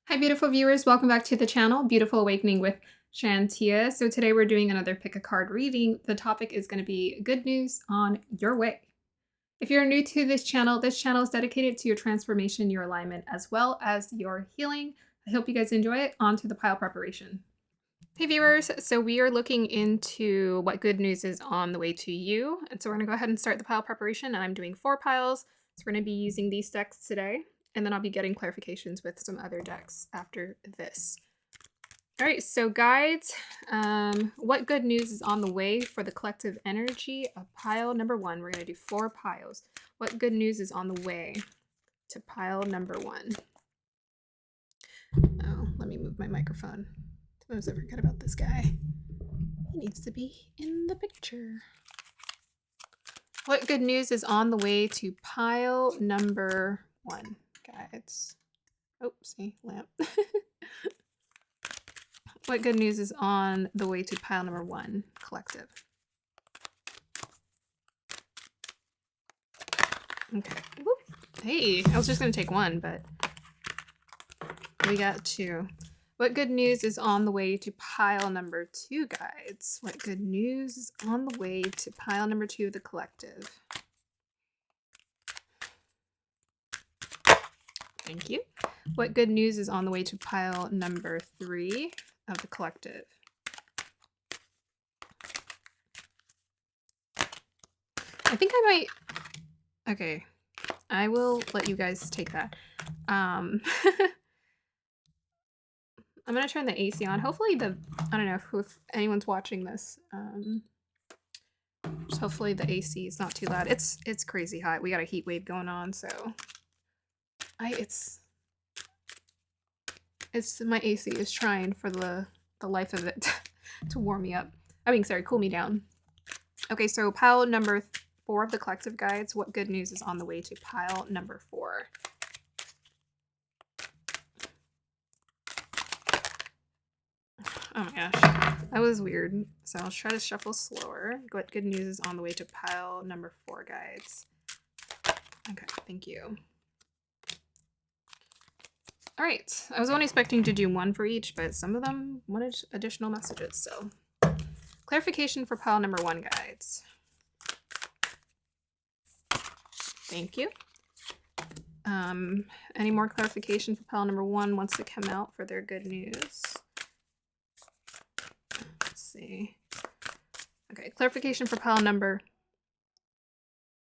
Hi, beautiful viewers. Welcome back to the channel, Beautiful Awakening with Shantia. So today we're doing another pick a card reading. The topic is going to be good news on your way. If you're new to this channel is dedicated to your transformation, your alignment, as well as your healing. I hope you guys enjoy it. On to the pile preparation. Hey viewers, so we are looking into what good news is on the way to you. And so we're going to go ahead and start the pile preparation. And I'm doing 4 piles. So we're going to be using these decks today. And then I'll be getting clarifications with some other decks after this. All right, so guides, what good news is on the way for the collective energy of pile number 1? We're going to do 4 piles. What good news is on the way to pile number 1? Oh, let me move my microphone. Sometimes I forget about this guy. He needs to be in the picture. What good news is on the way to pile number 1? Guides. Oh, see, lamp. What good news is on the way to pile number 1, collective? Okay. Whoop. Hey, I was just going to take 1, but we got 2. What good news is on the way to pile number 2, guides? What good news is on the way to pile number 2 of the collective? Thank you. What good news is on the way to pile number 3 of the collective? I think I might... Okay. I will let you guys take that. I'm going to turn the AC on. Hopefully I don't know if anyone's watching this. Just hopefully the AC is not too loud. It's crazy hot. We got a heat wave going on, so... It's my AC is trying for the life of it to warm me up. I mean, sorry, cool me down. Okay, so pile number 4 of the collective guides. What good news is on the way to pile number 4? Oh my gosh, that was weird. So I'll try to shuffle slower. What good news is on the way to pile number 4, guides? Okay, thank you. All right, I was only expecting to do 1 for each, but some of them wanted additional messages, so. Clarification for pile number 1, guides. Thank you. Any more clarification for pile number 1 wants to come out for their good news? Let's see. Okay, clarification for pile number...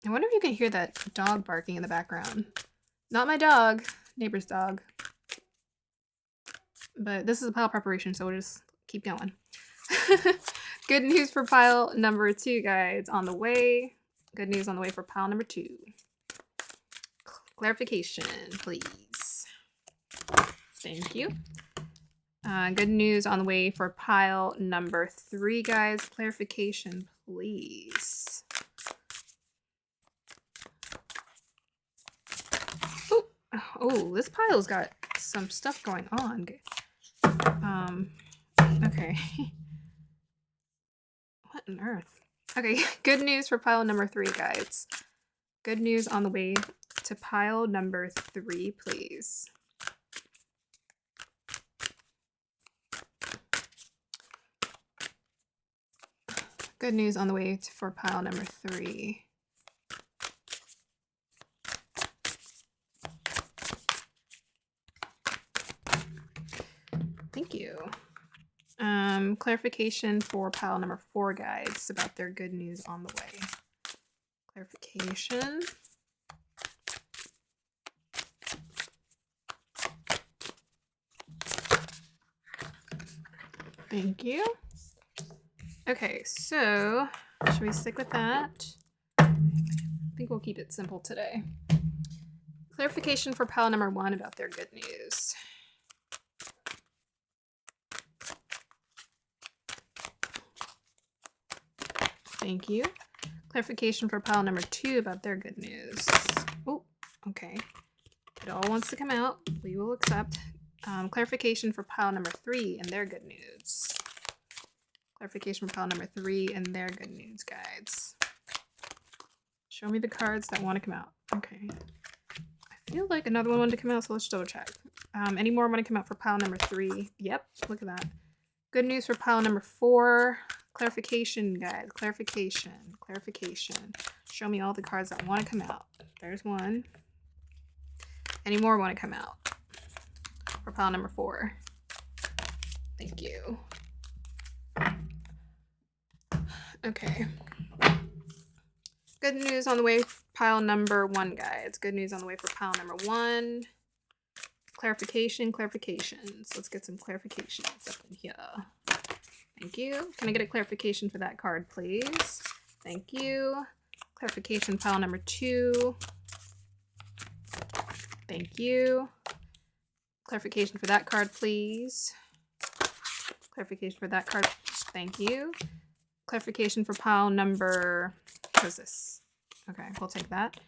I wonder if you can hear that dog barking in the background. Not my dog, neighbor's dog. But this is a pile preparation, so we'll just keep going. Good news for pile number 2, guys, on the way. Good news on the way for pile number 2. Clarification, please. Thank you. Good news on the way for pile number 3, guys. Clarification, please. Oh, this pile's got some stuff going on. Okay. What on earth? Okay, good news for pile number 3, guys. Good news on the way to pile number 3, please. Good news on the way for pile number 3. Thank you. Clarification for pile number 4, guides, about their good news on the way. Clarification. Thank you. Okay, so should we stick with that? I think we'll keep it simple today. Clarification for pile number 1 about their good news. Thank you. Clarification for pile number 2 about their good news. Oh, okay. It all wants to come out. We will accept. Clarification for pile number 3 and their good news. Clarification for pile number 3 and their good news, guides. Show me the cards that want to come out. Okay. I feel like another one wanted to come out, so let's double check. Any more want to come out for pile number 3? Yep, look at that. Good news for pile number 4. Clarification, guys. Clarification. Show me all the cards that want to come out. There's one. Any more want to come out for pile number 4? Thank you. Okay. Good news on the way for pile number 1, guys. Good news on the way for pile number 1. Clarifications. Let's get some clarifications up in here. Thank you. Can I get a clarification for that card, please? Thank you. Clarification pile number 2. Thank you. Clarification for that card, please. Clarification for that card. Thank you. Clarification for pile number... What is this? Okay, we'll take that.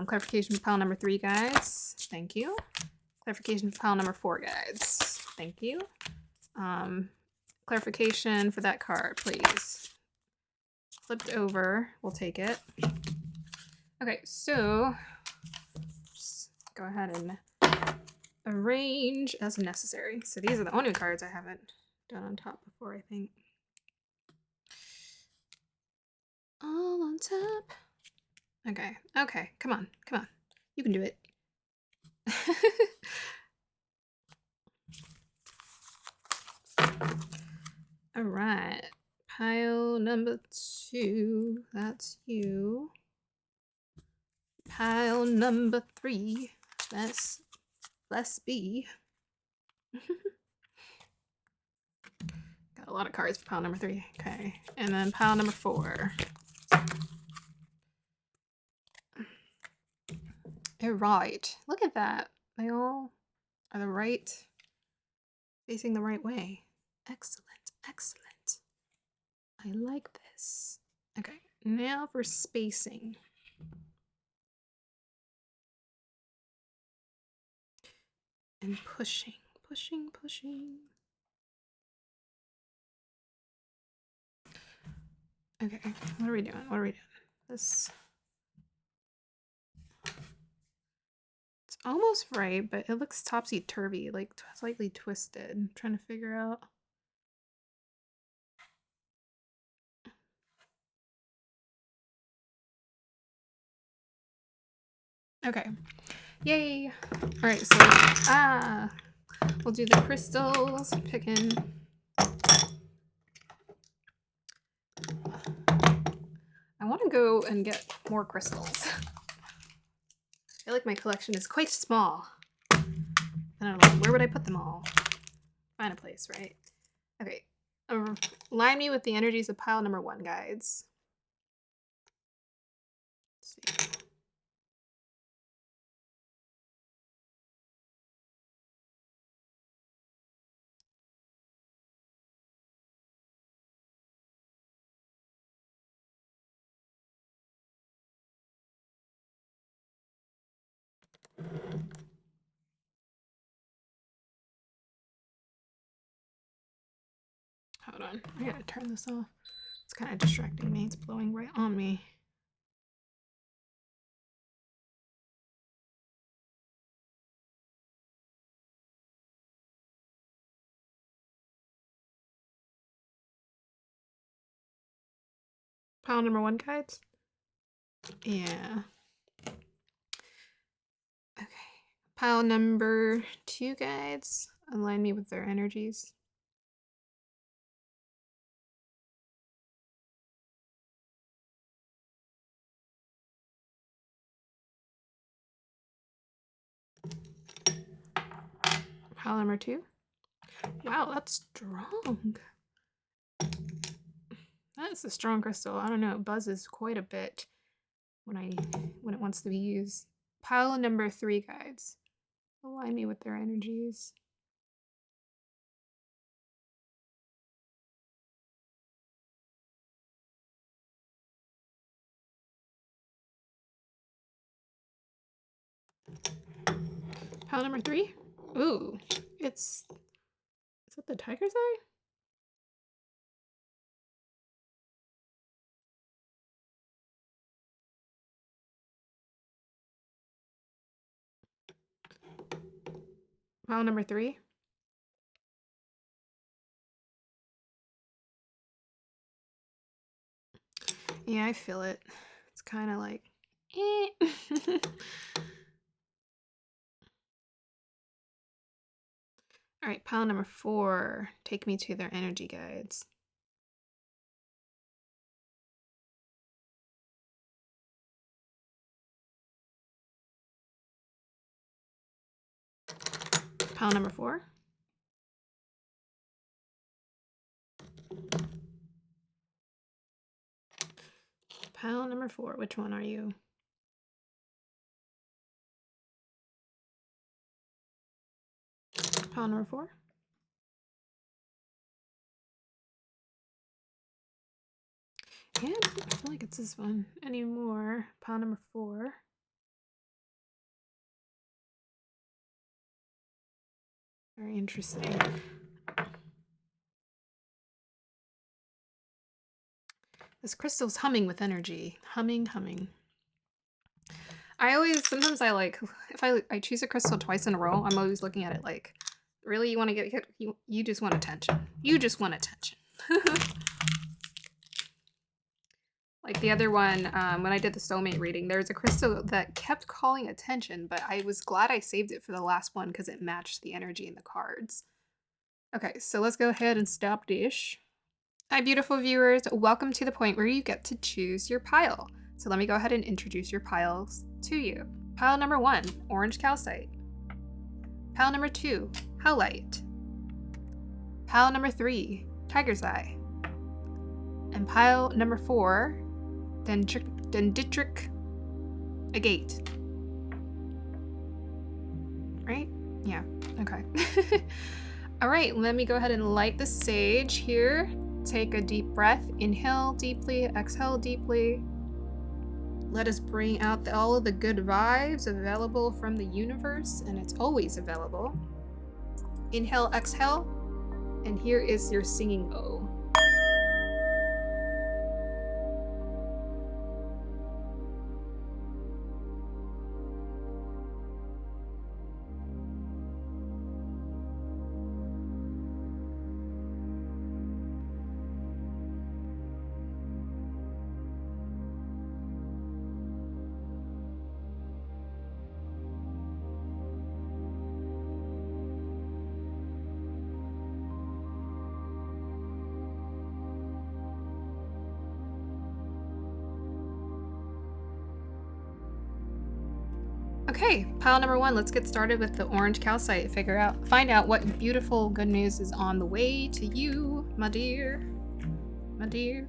Clarification for pile number 3, guys. Thank you. Clarification for pile number 4, guys. Thank you. Clarification for that card, please. Flipped over. We'll take it. Okay, so just go ahead and arrange as necessary. So these are the only cards I haven't done on top before, I think. All on top. Okay, okay, come on. You can do it. All right, pile number 2, that's you. Pile number 3, that's B. Got a lot of cards for pile number 3. Okay, and then pile number 4. All right, look at that. They all are the right, facing the right way. Excellent. I like this. Okay, now for spacing. And pushing. Okay, what are we doing? This... It's almost right, but it looks topsy-turvy, like slightly twisted. I'm trying to figure out... Okay. Yay! Alright, so we'll do the crystals. Picking. I want to go and get more crystals. I feel like my collection is quite small. I don't know, where would I put them all? Find a place, right? Okay. Align me with the energies of pile number 1, guides. Let's see. Hold on, I gotta turn this off. It's kind of distracting me. It's blowing right on me. Pile number 1, guides? Yeah. Okay. Pile number 2, guides. Align me with their energies. Pile number 2. Wow, that's strong. That's a strong crystal. I don't know, it buzzes quite a bit when it wants to be used. Pile number 3, guides. Align me with their energies. Pile number 3. Ooh, is that the tiger's eye? Pile number 3. Yeah, I feel it. It's kind of like, eh. All right, pile number 4. Take me to their energy guides. Pile number 4. Pile number 4. Which one are you? Pile number 4. Yeah, I don't feel like it's this one anymore. Pile number 4. Very interesting. This crystal's humming with energy. Humming, humming. Sometimes I like, if I choose a crystal twice in a row, I'm always looking at it like, really, you want to get hit? You just want attention. You just want attention. Like the other one, when I did the soulmate reading, there was a crystal that kept calling attention, but I was glad I saved it for the last one because it matched the energy in the cards. Okay, so let's go ahead and stop dish. Hi, beautiful viewers. Welcome to the point where you get to choose your pile. So let me go ahead and introduce your piles to you. Pile number 1, orange calcite. Pile number 2, howlite. Pile number 3, tiger's eye. And pile number 4, dendritic agate. Right? Yeah, okay. All right, let me go ahead and light the sage here. Take a deep breath. Inhale deeply, exhale deeply. Let us bring out all of the good vibes available from the universe, and it's always available. Inhale, exhale, and here is your singing bowl. Okay, pile number 1, let's get started with the orange calcite. Find out what beautiful good news is on the way to you, my dear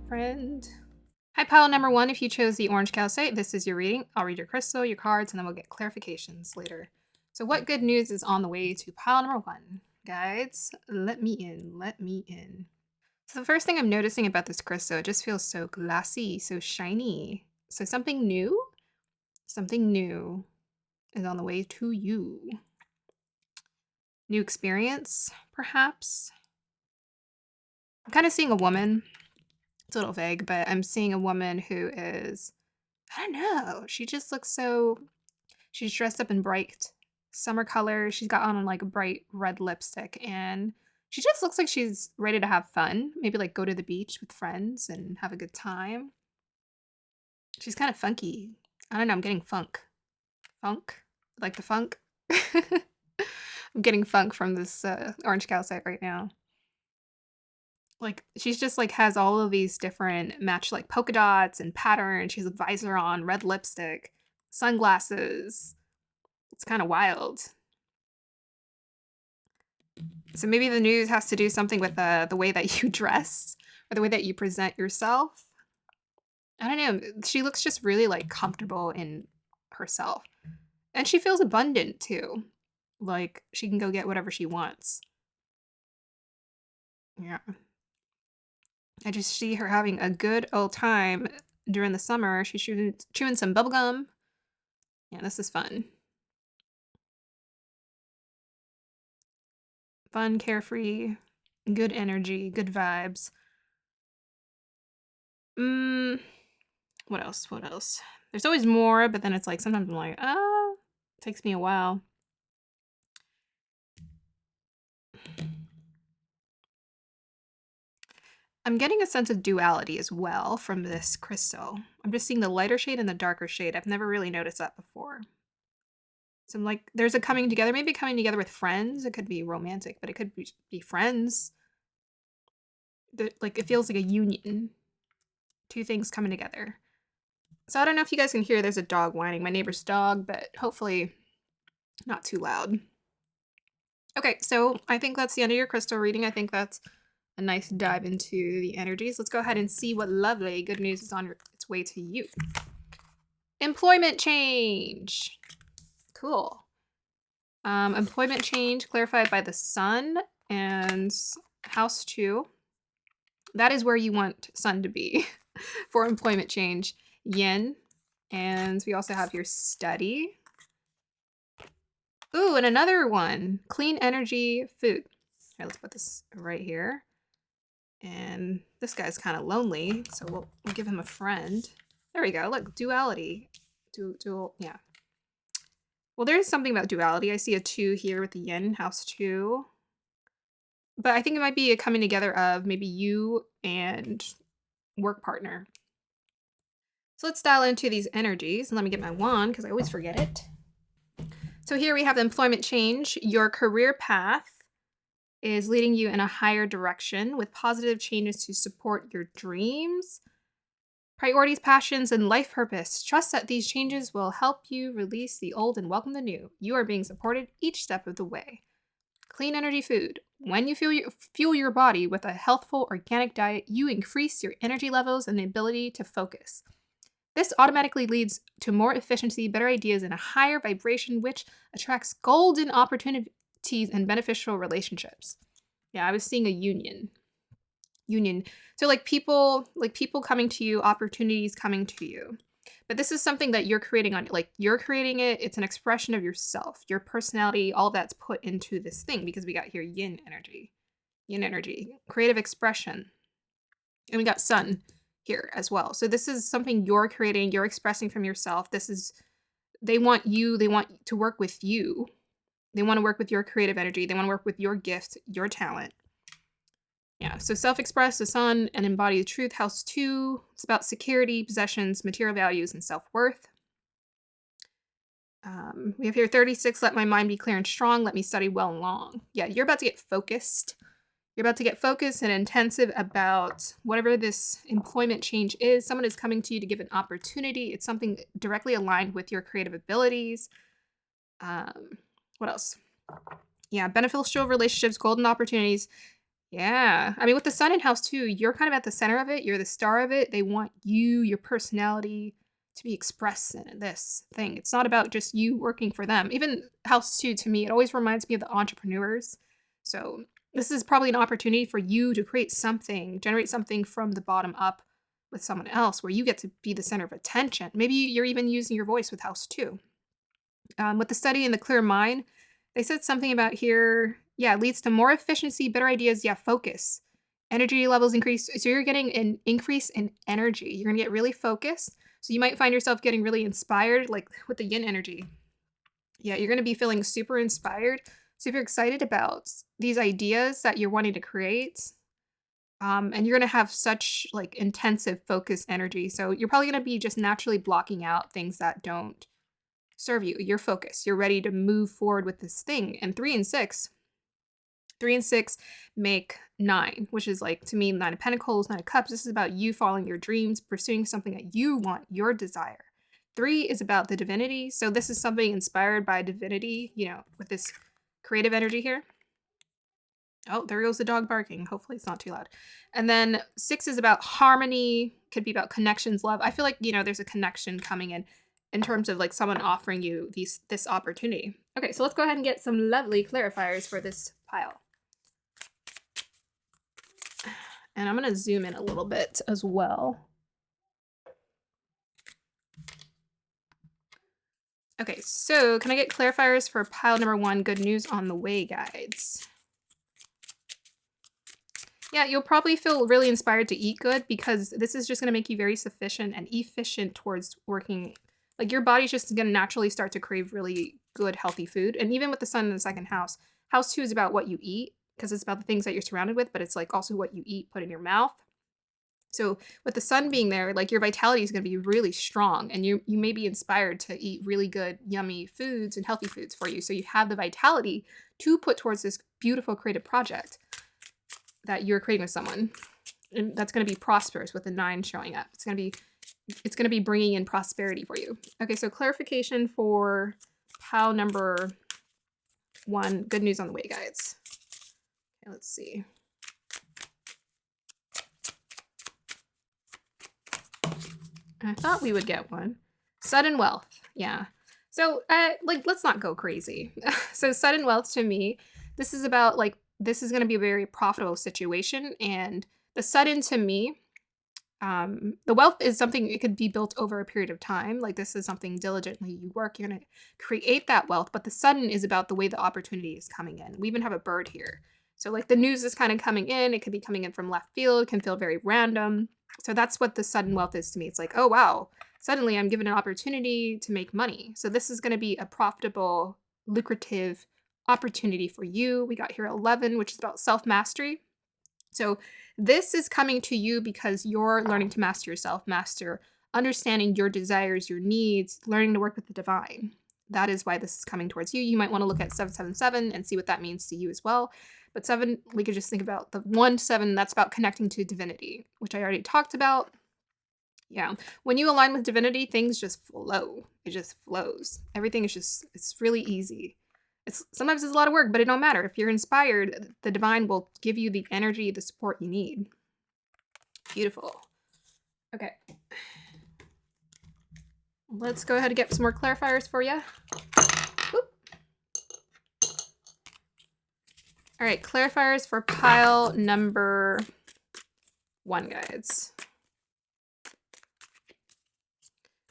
friend. Hi, pile number 1. If you chose the orange calcite, this is your reading. I'll read your crystal, your cards, and then we'll get clarifications later. So what good news is on the way to pile number 1? Guides, let me in, let me in. So the first thing I'm noticing about this crystal, it just feels so glassy, so shiny. So something new is on the way to you. New experience, perhaps. I'm kind of seeing a woman. It's a little vague, but I'm seeing a woman who is, I don't know, she just looks so, she's dressed up in bright summer colors. She's got on like a bright red lipstick, and she just looks like she's ready to have fun. Maybe like go to the beach with friends and have a good time. She's kind of funky. I don't know, I'm getting funk. Funk? Like the funk? I'm getting funk from this orange calcite right now. Like, she's just like has all of these different match like polka dots and patterns. She has a visor on, red lipstick, sunglasses. It's kind of wild. So maybe the news has to do something with the way that you dress or the way that you present yourself. I don't know. She looks just really like comfortable in herself. And she feels abundant too. Like she can go get whatever she wants. Yeah. I just see her having a good old time during the summer. She's chewing some bubblegum. Yeah, this is fun. Fun, carefree, good energy, good vibes. What else? What else? There's always more, but then it's like sometimes I'm like, it takes me a while. I'm getting a sense of duality as well from this crystal. I'm just seeing the lighter shade and the darker shade. I've never really noticed that before. So I'm like, there's a coming together, maybe coming together with friends. It could be romantic, but it could be friends. Like, it feels like a union. Two things coming together. So I don't know if you guys can hear, there's a dog whining, my neighbor's dog, but hopefully not too loud. Okay, so I think that's the end of your crystal reading. I think that's a nice dive into the energies. Let's go ahead and see what lovely good news is on its way to you. Employment change. Cool. Employment change clarified by the sun and house 2. That is where you want sun to be for employment change. Yin. And we also have here study. Ooh, and another one. Clean energy food. All right, let's put this right here. And this guy's kind of lonely, so we'll give him a friend. There we go. Look, duality. Dual, yeah. Well, there's something about duality. I see a 2 here with the yin, house 2. But I think it might be a coming together of maybe you and work partner. So let's dial into these energies. And let me get my wand because I always forget it. So here we have the employment change. Your career path is leading you in a higher direction with positive changes to support your dreams, priorities, passions, and life purpose. Trust that these changes will help you release the old and welcome the new. You are being supported each step of the way. Clean energy food. When you fuel your body with a healthful organic diet, you increase your energy levels and the ability to focus. This automatically leads to more efficiency, better ideas, and a higher vibration, which attracts golden opportunities and beneficial relationships. Yeah, I was seeing a union. So like people coming to you, opportunities coming to you. But this is something that you're creating you're creating it. It's an expression of yourself, your personality, all that's put into this thing because we got here yin energy, creative expression. And we got sun here as well. So this is something you're creating, you're expressing from yourself. They want to work with you. They want to work with your creative energy. They want to work with your gift, your talent. Yeah, so self-express, the sun, and embody the truth. House 2, it's about security, possessions, material values, and self-worth. We have here 36, let my mind be clear and strong. Let me study well and long. Yeah, you're about to get focused. You're about to get focused and intensive about whatever this employment change is. Someone is coming to you to give an opportunity. It's something directly aligned with your creative abilities. What else? Yeah, beneficial relationships, golden opportunities. Yeah. I mean, with the sun in house 2, you're kind of at the center of it. You're the star of it. They want you, your personality to be expressed in this thing. It's not about just you working for them. Even house 2, to me, it always reminds me of the entrepreneurs. So this is probably an opportunity for you to create something, generate something from the bottom up with someone else where you get to be the center of attention. Maybe you're even using your voice with house 2. With the study and the clear mind, they said something about here, yeah, leads to more efficiency, better ideas, yeah, focus. Energy levels increase. So you're getting an increase in energy. You're going to get really focused. So you might find yourself getting really inspired, like with the yin energy. Yeah, you're going to be feeling super inspired, super excited about these ideas that you're wanting to create. And you're going to have such like intensive focus energy. So you're probably going to be just naturally blocking out things that don't serve you. You're focused. You're ready to move forward with this thing. And 3 and 6 make 9, which is like, to me, 9 of Pentacles, 9 of Cups. This is about you following your dreams, pursuing something that you want, your desire. 3 is about the divinity. So this is something inspired by divinity, with this creative energy here. Oh, there goes the dog barking. Hopefully it's not too loud. And then 6 is about harmony, could be about connections, love. I feel like, there's a connection coming in terms of like someone offering you this opportunity. Okay, so let's go ahead and get some lovely clarifiers for this pile. And I'm going to zoom in a little bit as well. Okay, so can I get clarifiers for pile number 1, good news on the way guides? Yeah, you'll probably feel really inspired to eat good because this is just going to make you very sufficient and efficient towards working. Like your body's just going to naturally start to crave really good, healthy food. And even with the sun in the second house, house 2 is about what you eat because it's about the things that you're surrounded with, but it's like also what you eat, put in your mouth. So with the sun being there, like your vitality is going to be really strong, and you may be inspired to eat really good, yummy foods and healthy foods for you. So you have the vitality to put towards this beautiful creative project that you're creating with someone. And that's going to be prosperous with the 9 showing up. It's going to be bringing in prosperity for you. Okay, so clarification for pile number 1, good news on the way, guys. Okay, let's see. I thought we would get one. Sudden wealth. Yeah. So, like, let's not go crazy. So sudden wealth to me, this is about, like, this is going to be a very profitable situation. And the sudden to me, the wealth is something, it could be built over a period of time. Like, this is something diligently you work, you're going to create that wealth. But the sudden is about the way the opportunity is coming in. We even have a bird here. So, like, the news is kind of coming in. It could be coming in from left field. It can feel very random. So that's what the sudden wealth is to me. It's like, oh, wow, suddenly I'm given an opportunity to make money. So this is going to be a profitable, lucrative opportunity for you. We got here 11, which is about self-mastery. So this is coming to you because you're learning to master yourself, master understanding your desires, your needs, learning to work with the divine. That is why this is coming towards you. You might want to look at 777 and see what that means to you as well. But 7, we could just think about the 1-7, that's about connecting to divinity, which I already talked about. Yeah. When you align with divinity, things just flow. It just flows. Everything is just, it's really easy. Sometimes it's a lot of work, but it don't matter. If you're inspired, the divine will give you the energy, the support you need. Beautiful. Okay. Let's go ahead and get some more clarifiers for you. All right, clarifiers for pile number 1, guys.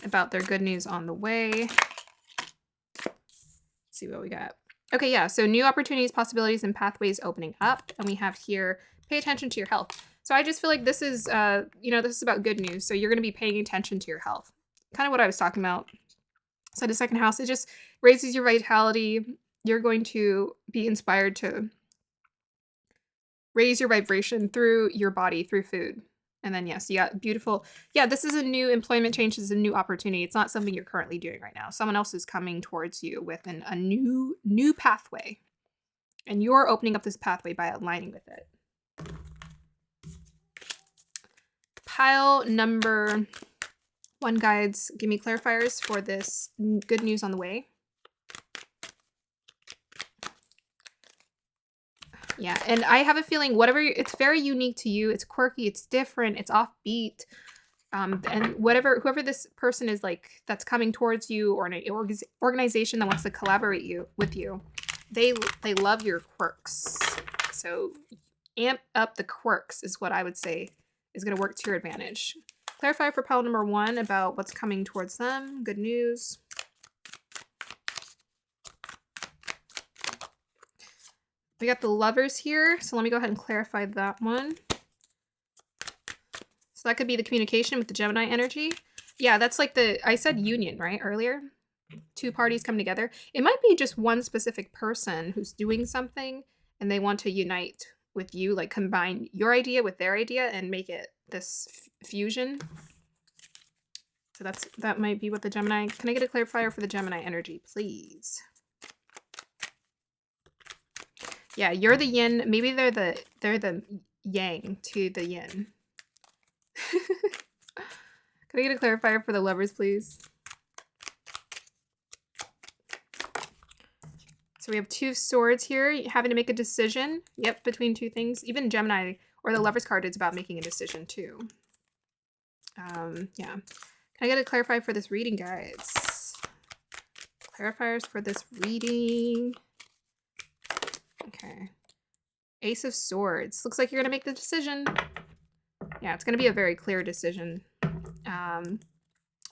About their good news on the way. Let's see what we got. Okay, yeah, so new opportunities, possibilities, and pathways opening up. And we have here, pay attention to your health. So I just feel like this is, this is about good news. So you're going to be paying attention to your health. Kind of what I was talking about. So the second house, it just raises your vitality. You're going to be inspired to raise your vibration through your body, through food. And then, yes, you got beautiful. Yeah, this is a new employment change. This is a new opportunity. It's not something you're currently doing right now. Someone else is coming towards you with a new pathway. And you're opening up this pathway by aligning with it. Pile number 1, guides. Give me clarifiers for this good news on the way. Yeah, and I have a feeling it's very unique to you. It's quirky, it's different, it's offbeat. And whoever this person is, like, that's coming towards you, or an organization that wants to collaborate with you, they love your quirks. So amp up the quirks is what I would say is going to work to your advantage. Clarify for pile number 1 about what's coming towards them. Good news. We got the Lovers here, so let me go ahead and clarify that one. So that could be the communication with the Gemini energy. Yeah, that's like I said union, right, earlier? 2 parties come together. It might be just one specific person who's doing something, and they want to unite with you, like combine your idea with their idea and make it this fusion. So that might be what the Gemini... Can I get a clarifier for the Gemini energy, please? Yeah, you're the yin. Maybe they're the yang to the yin. Can I get a clarifier for the Lovers, please? So we have 2 swords here, having to make a decision. Yep, between 2 things. Even Gemini or the Lovers card is about making a decision too. Yeah. Can I get a clarifier for this reading, guys? Clarifiers for this reading. Okay. Ace of Swords. Looks like you're going to make the decision. Yeah, it's going to be a very clear decision.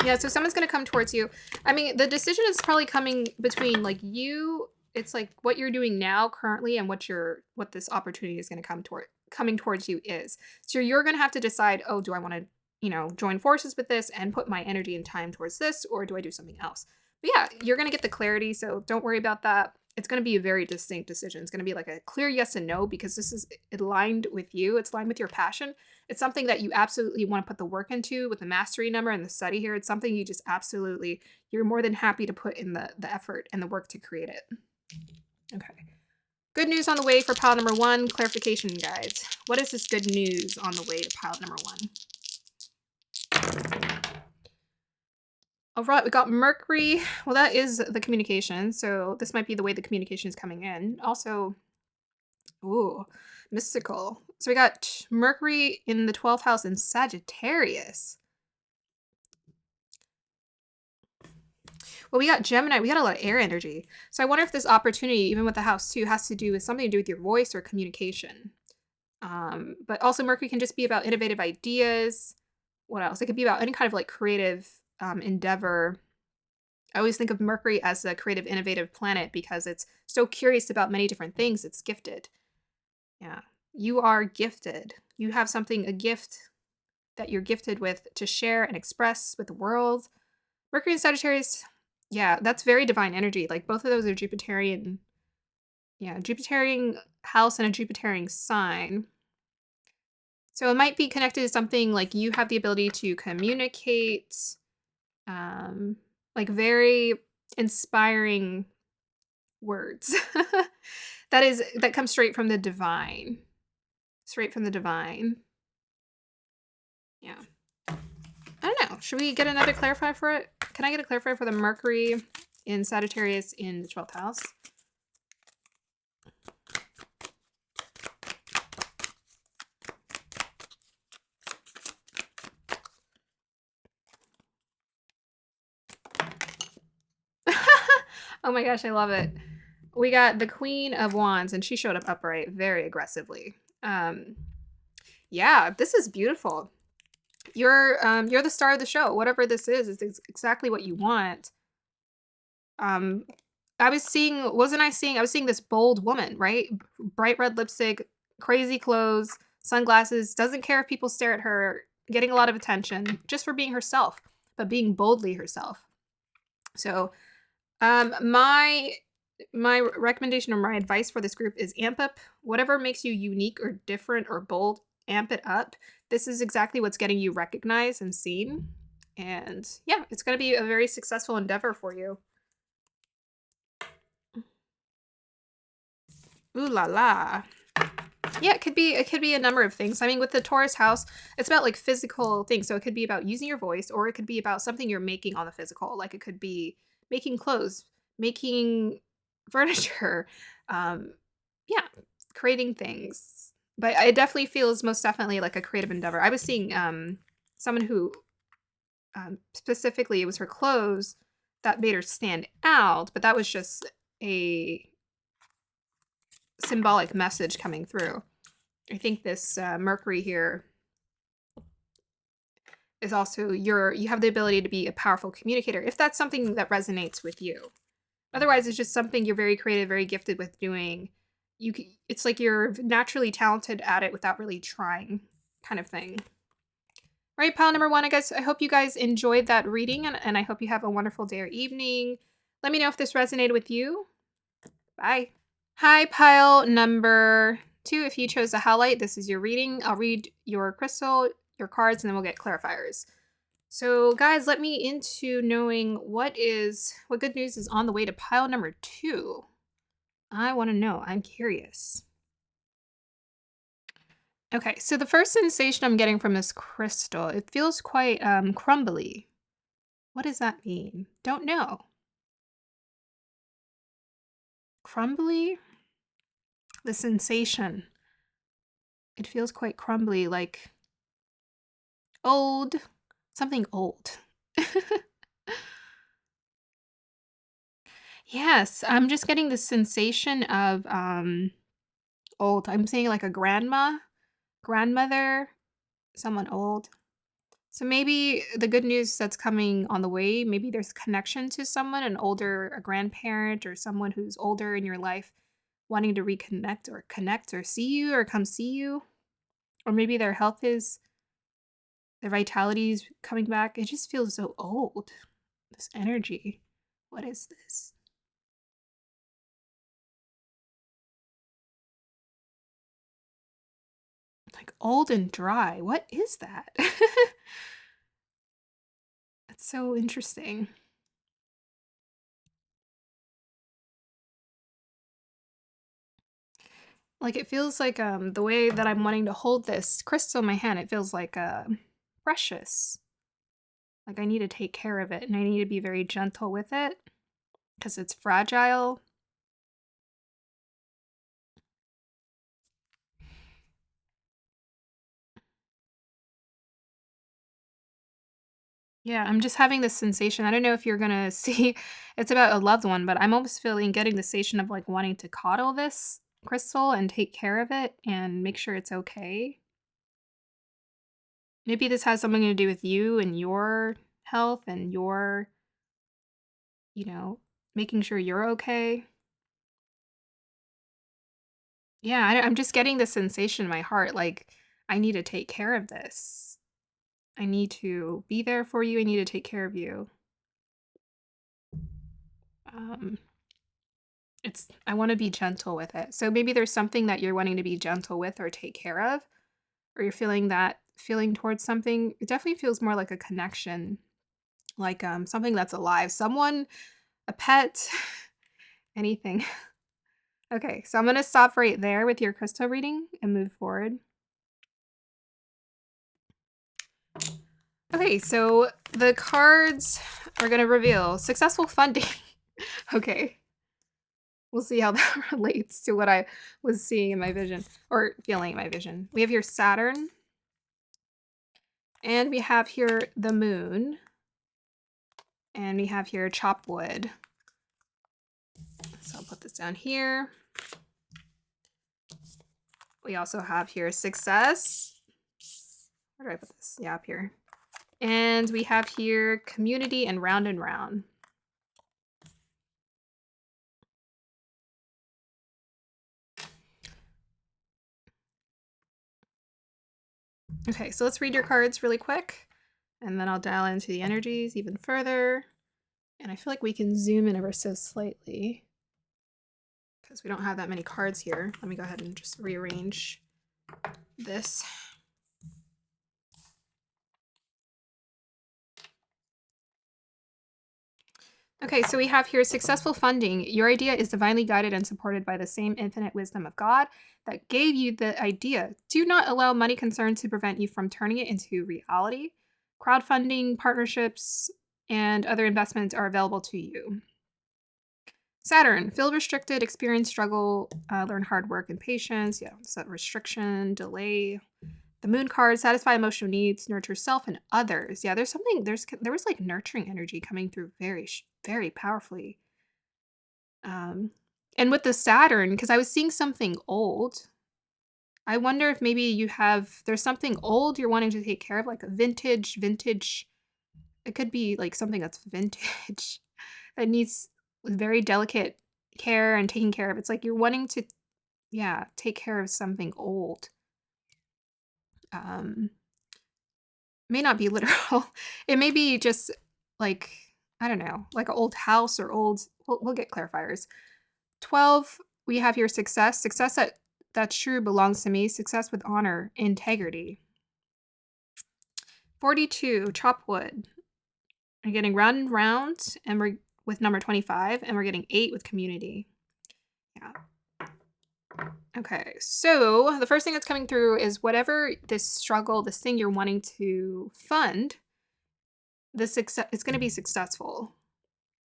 Yeah, so someone's going to come towards you. I mean, the decision is probably coming between, like, you... It's like what you're doing now currently and what this opportunity is going to coming towards you is. So you're going to have to decide, oh, do I want to, join forces with this and put my energy and time towards this, or do I do something else? But yeah, you're going to get the clarity, so don't worry about that. it's going to be a very distinct decision. It's going to be like a clear yes and no because this is aligned with you. It's aligned with your passion. It's something that you absolutely want to put the work into with the mastery number and the study here. It's something you just absolutely, you're more than happy to put in the effort and the work to create it. Okay. Good news on the way for pile number 1, clarification guides. What is this good news on the way to pile number 1? All right, we got Mercury. Well, that is the communication. So this might be the way the communication is coming in. Also, ooh, mystical. So we got Mercury in the 12th house in Sagittarius. Well, we got Gemini. We got a lot of air energy. So I wonder if this opportunity, even with the house too, has to do with something to do with your voice or communication. But also Mercury can just be about innovative ideas. What else? It could be about any kind of like creative endeavor. I always think of Mercury as a creative, innovative planet because it's so curious about many different things. It's gifted. Yeah. You are gifted. You have something, a gift that you're gifted with to share and express with the world. Mercury and Sagittarius, yeah, that's very divine energy. Like both of those are Jupiterian. Yeah, Jupiterian house and a Jupiterian sign. So it might be connected to something like you have the ability to communicate, like very inspiring words. That comes straight from the divine. Straight from the divine. Yeah. I don't know. Should we get another clarifier for it? Can I get a clarifier for the Mercury in Sagittarius in the 12th house? Oh my gosh, I love it. We got the Queen of Wands, and she showed up upright very aggressively. Yeah, this is beautiful. You're the star of the show. Whatever this is exactly what you want. I was seeing this bold woman, right? Bright red lipstick, crazy clothes, sunglasses, doesn't care if people stare at her, getting a lot of attention just for being herself, but being boldly herself. So, my recommendation or my advice for this group is amp up whatever makes you unique or different or bold, amp it up. This is exactly what's getting you recognized and seen. And yeah, it's going to be a very successful endeavor for you. Ooh la la. Yeah, it could be a number of things. I mean, with the Taurus house, it's about like physical things. So it could be about using your voice, or it could be about something you're making on the physical. Like it could be making clothes, making furniture, yeah, creating things. But it definitely feels most definitely like a creative endeavor. I was seeing someone who specifically it was her clothes that made her stand out, but that was just a symbolic message coming through. I think this Mercury here is also you have the ability to be a powerful communicator if that's something that resonates with you. Otherwise, it's just something you're very creative, very gifted with doing. It's like you're naturally talented at it without really trying, kind of thing. All right, pile number 1, I hope you guys enjoyed that reading, and I hope you have a wonderful day or evening. Let me know if this resonated with you. Bye. Hi, pile number 2. If you chose a highlight, this is your reading. I'll read your crystal, your cards, and then we'll get clarifiers. So guys, let me into knowing what good news is on the way to pile number 2. I want to know. I'm curious. Okay, so the first sensation I'm getting from this crystal, it feels quite crumbly. What does that mean? Don't know. Crumbly? The sensation. It feels quite crumbly, like old. Something old. Yes, I'm just getting the sensation of old. I'm saying like a grandmother, someone old. So maybe the good news that's coming on the way, maybe there's connection to someone, a grandparent or someone who's older in your life wanting to reconnect or connect or see you or come see you. Or maybe their vitality is coming back. It just feels so old. This energy. What is this? old and dry. What is that? That's so interesting. Like, it feels like, the way that I'm wanting to hold this crystal in my hand, it feels like, precious. Like, I need to take care of it, and I need to be very gentle with it because it's fragile. Yeah, I'm just having this sensation. I don't know if you're gonna see it's about a loved one, but I'm almost feeling getting the sensation of, like, wanting to coddle this crystal and take care of it and make sure it's okay. Maybe this has something to do with you and your health and your, you know, making sure you're okay. Yeah, I'm just getting the sensation in my heart, like, I need to take care of this. I need to be there for you, I need to take care of you. Um, it's I wanna be gentle with it. So maybe there's something that you're wanting to be gentle with or take care of, or you're feeling that feeling towards something. It definitely feels more like a connection, like, something that's alive. Someone, a pet, anything. Okay, so I'm gonna stop right there with your crystal reading and move forward. Okay, so the cards are gonna reveal successful funding. Okay, we'll see how that relates to what I was seeing in my vision or feeling in my vision. We have here Saturn, and we have here the moon, and we have here chop wood. So I'll put this down here. We also have here success. Where do I put this? Yeah, up here. And we have here community and round and round. Okay, so let's read your cards really quick, and then I'll dial into the energies even further. And I feel like we can zoom in ever so slightly because we don't have that many cards here. Let me go ahead and just rearrange this. Okay, so we have here successful funding. Your idea is divinely guided and supported by the same infinite wisdom of God that gave you the idea. Do not allow money concerns to prevent you from turning it into reality. Crowdfunding, partnerships, and other investments are available to you. Saturn, feel restricted, experience struggle, learn hard work and patience. Yeah, so restriction, delay. The moon card, satisfy emotional needs, nurture self and others. Yeah, there was like nurturing energy coming through very powerfully. Um, and with the Saturn, because I was seeing something old. I wonder if maybe there's something old you're wanting to take care of, like a vintage. It could be like something that's vintage that needs very delicate care and taking care of. It's like you're wanting to, yeah, take care of something old. Um, may not be literal. It may be just like, I don't know, like an old house or old, we'll get clarifiers. 12, we have here success. Success that's true belongs to me. Success with honor, integrity. 42, chop wood. We're getting round and round, and we're with number 25, and we're getting 8 with community. Yeah. Okay, so the first thing that's coming through is whatever this struggle, this thing you're wanting to fund, it's going to be successful.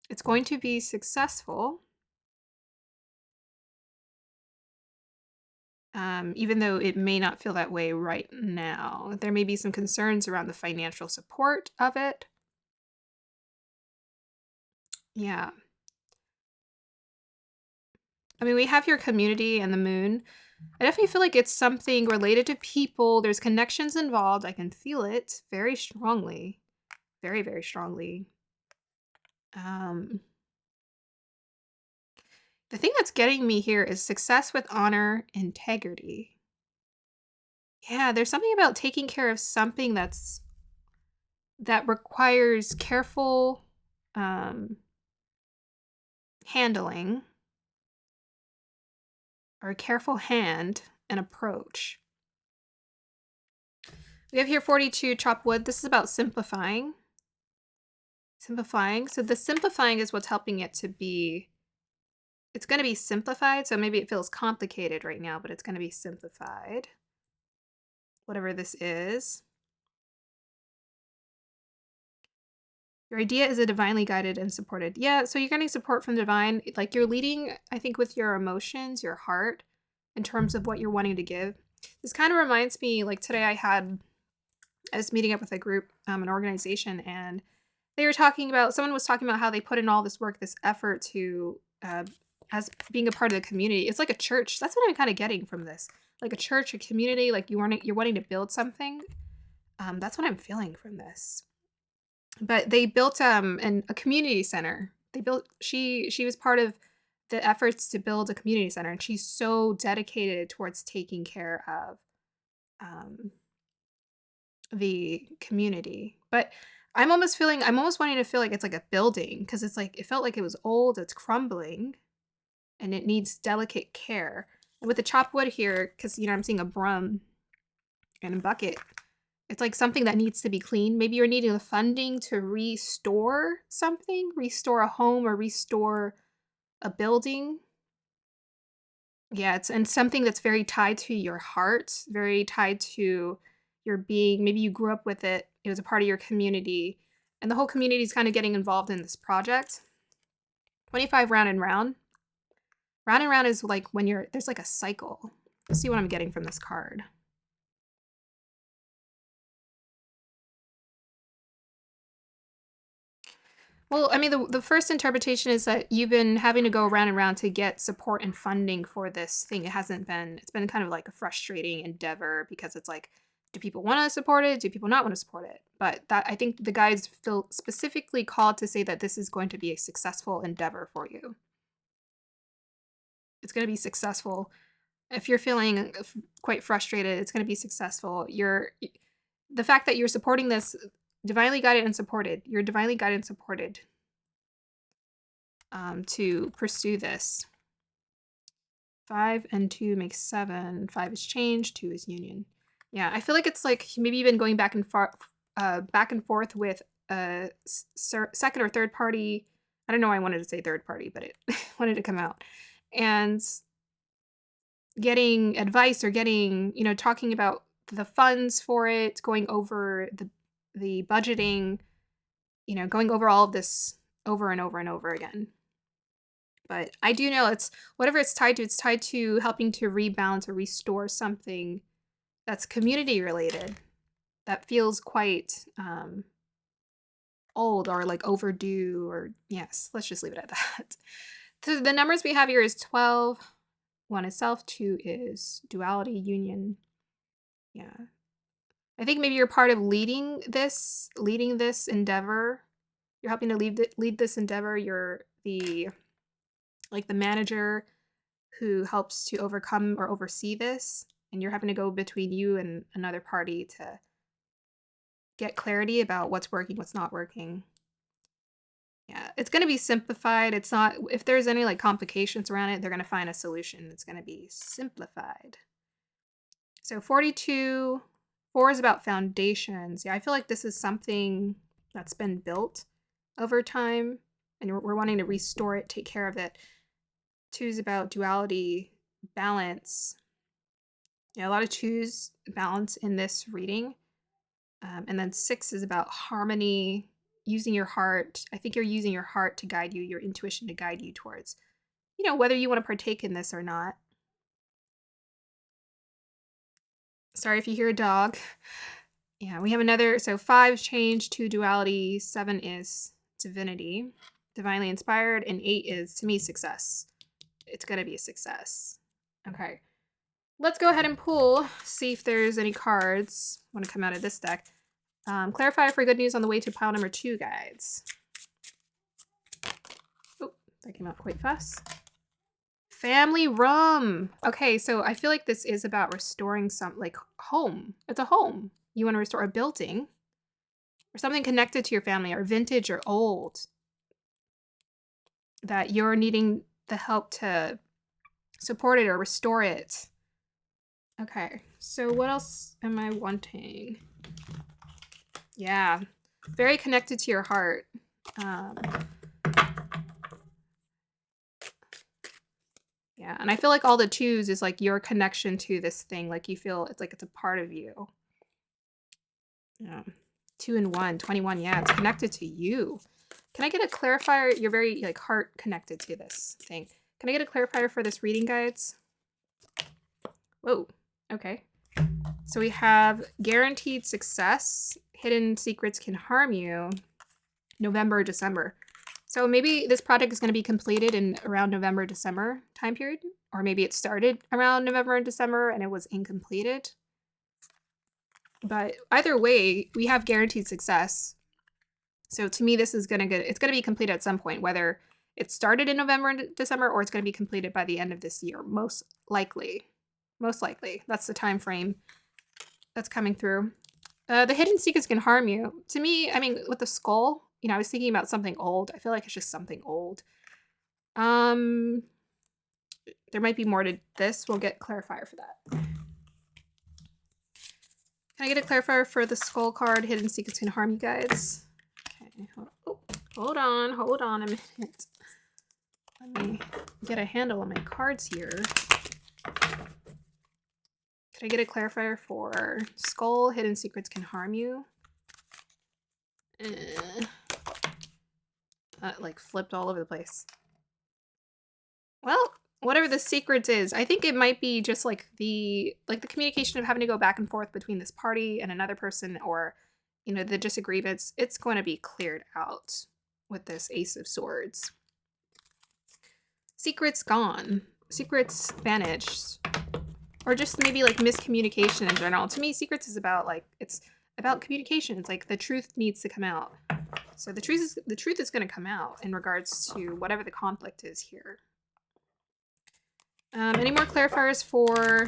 It's going to be successful. Even though it may not feel that way right now. There may be some concerns around the financial support of it. Yeah. I mean, we have your community and the moon. I definitely feel like it's something related to people. There's connections involved. I can feel it very strongly. Very, very strongly. Um, the thing that's getting me here is success with honor, integrity. Yeah, there's something about taking care of something that requires careful handling or a careful hand and approach. We have here 42, chop wood. This is about simplifying. Simplifying. So the simplifying is what's helping it to be, it's going to be simplified. So maybe it feels complicated right now, but it's going to be simplified. Whatever this is. Your idea is a divinely guided and supported. Yeah, so you're getting support from divine. Like you're leading, I think, with your emotions, your heart, in terms of what you're wanting to give. This kind of reminds me, like today I was meeting up with a group, an organization, and they were talking about, someone was talking about how they put in all this work, this effort to, as being a part of the community. It's like a church. That's what I'm kind of getting from this. Like a church, a community, like you're wanting to build something. That's what I'm feeling from this. But they built a community center. She was part of the efforts to build a community center, and she's so dedicated towards taking care of the community. But I'm almost wanting to feel like it's like a building, because it's like it felt like it was old, it's crumbling, and it needs delicate care. And with the chopped wood here, because I'm seeing a broom and a bucket, it's like something that needs to be cleaned. Maybe you're needing the funding to restore something, restore a home or restore a building. Yeah, and something that's very tied to your heart, very tied to your being. Maybe you grew up with it. It was a part of your community. And the whole community is kind of getting involved in this project. 25 round and round. Round and round is like when there's like a cycle. Let's see what I'm getting from this card. Well, I mean, the first interpretation is that you've been having to go around and around to get support and funding for this thing. It's been kind of like a frustrating endeavor, because it's like, do people want to support it? Do people not want to support it? But I think the guides feel specifically called to say that this is going to be a successful endeavor for you. It's going to be successful. If you're feeling quite frustrated, it's going to be successful. The fact that you're supporting this, divinely guided and supported. You're divinely guided and supported to pursue this. 5 and 2 makes 7. 5 is change. 2 is union. Yeah, I feel like it's like maybe you've been going back and forth with a second or third party. I don't know why I wanted to say third party, but it wanted to come out. And getting advice, or getting, talking about the funds for it, going over the budgeting, going over all of this over and over and over again. But I do know whatever it's tied to helping to rebalance or restore something that's community related, that feels quite old or like overdue, or yes, let's just leave it at that. So the numbers we have here is 12. 1 is self, 2 is duality, union. Yeah. I think maybe you're part of leading this endeavor. You're helping to lead this endeavor. You're the manager who helps to overcome or oversee this, and you're having to go between you and another party to get clarity about what's working, what's not working. Yeah, it's going to be simplified. It's not, if there's any like complications around it, they're going to find a solution. It's going to be simplified. So 42, 4 is about foundations. Yeah, I feel like this is something that's been built over time, and we're wanting to restore it, take care of it. 2 is about duality, balance. Yeah, a lot of 2s balance in this reading. And then 6 is about harmony, using your heart. I think you're using your heart to guide you, your intuition to guide you towards, whether you want to partake in this or not. Sorry if you hear a dog. Yeah, we have another, so 5 is change, 2 duality, 7 is divinity, divinely inspired, and 8 is, to me, success. It's going to be a success. Okay. Let's go ahead and pull, see if there's any cards want to come out of this deck. Clarify for good news on the way to pile number 2, guides. Oh, that came out quite fast. Family room. Okay, so I feel like this is about restoring some, like, home. It's a home. You want to restore a building or something connected to your family, or vintage or old, that you're needing the help to support it or restore it. Okay, so what else am I wanting? Yeah, very connected to your heart. Um, yeah, and I feel like all the twos is like your connection to this thing. Like you feel it's like it's a part of you. Yeah. 2 and 1, 21. Yeah, it's connected to you. Can I get a clarifier? You're very like heart connected to this thing. Can I get a clarifier for this reading, guides? Whoa. Okay. So we have guaranteed success. Hidden secrets can harm you. November, December. So maybe this project is going to be completed in around November, December time period. Or maybe it started around November and December and it was incompleted. But either way, we have guaranteed success. So to me, this is it's going to be completed at some point, whether it started in November and December or it's going to be completed by the end of this year, most likely. Most likely. That's the time frame that's coming through. The hidden secrets can harm you. To me, I mean, with the skull, you know, I was thinking about something old. I feel like it's just something old. There might be more to this. We'll get clarifier for that. Can I get a clarifier for the skull card? Hidden secrets can harm you guys. Okay, hold on a minute. Let me get a handle on my cards here. Can I get a clarifier for skull? Hidden secrets can harm you. That like flipped all over the place. Well, whatever the secret is, I think it might be just like the communication of having to go back and forth between this party and another person, or you know, the disagreements. It's going to be cleared out with this Ace of Swords. Secrets gone. Secrets vanished. Or just maybe like miscommunication in general. To me, secrets is about like it's about communication. It's like the truth needs to come out. So the truth is going to come out in regards to whatever the conflict is here. Any more clarifiers for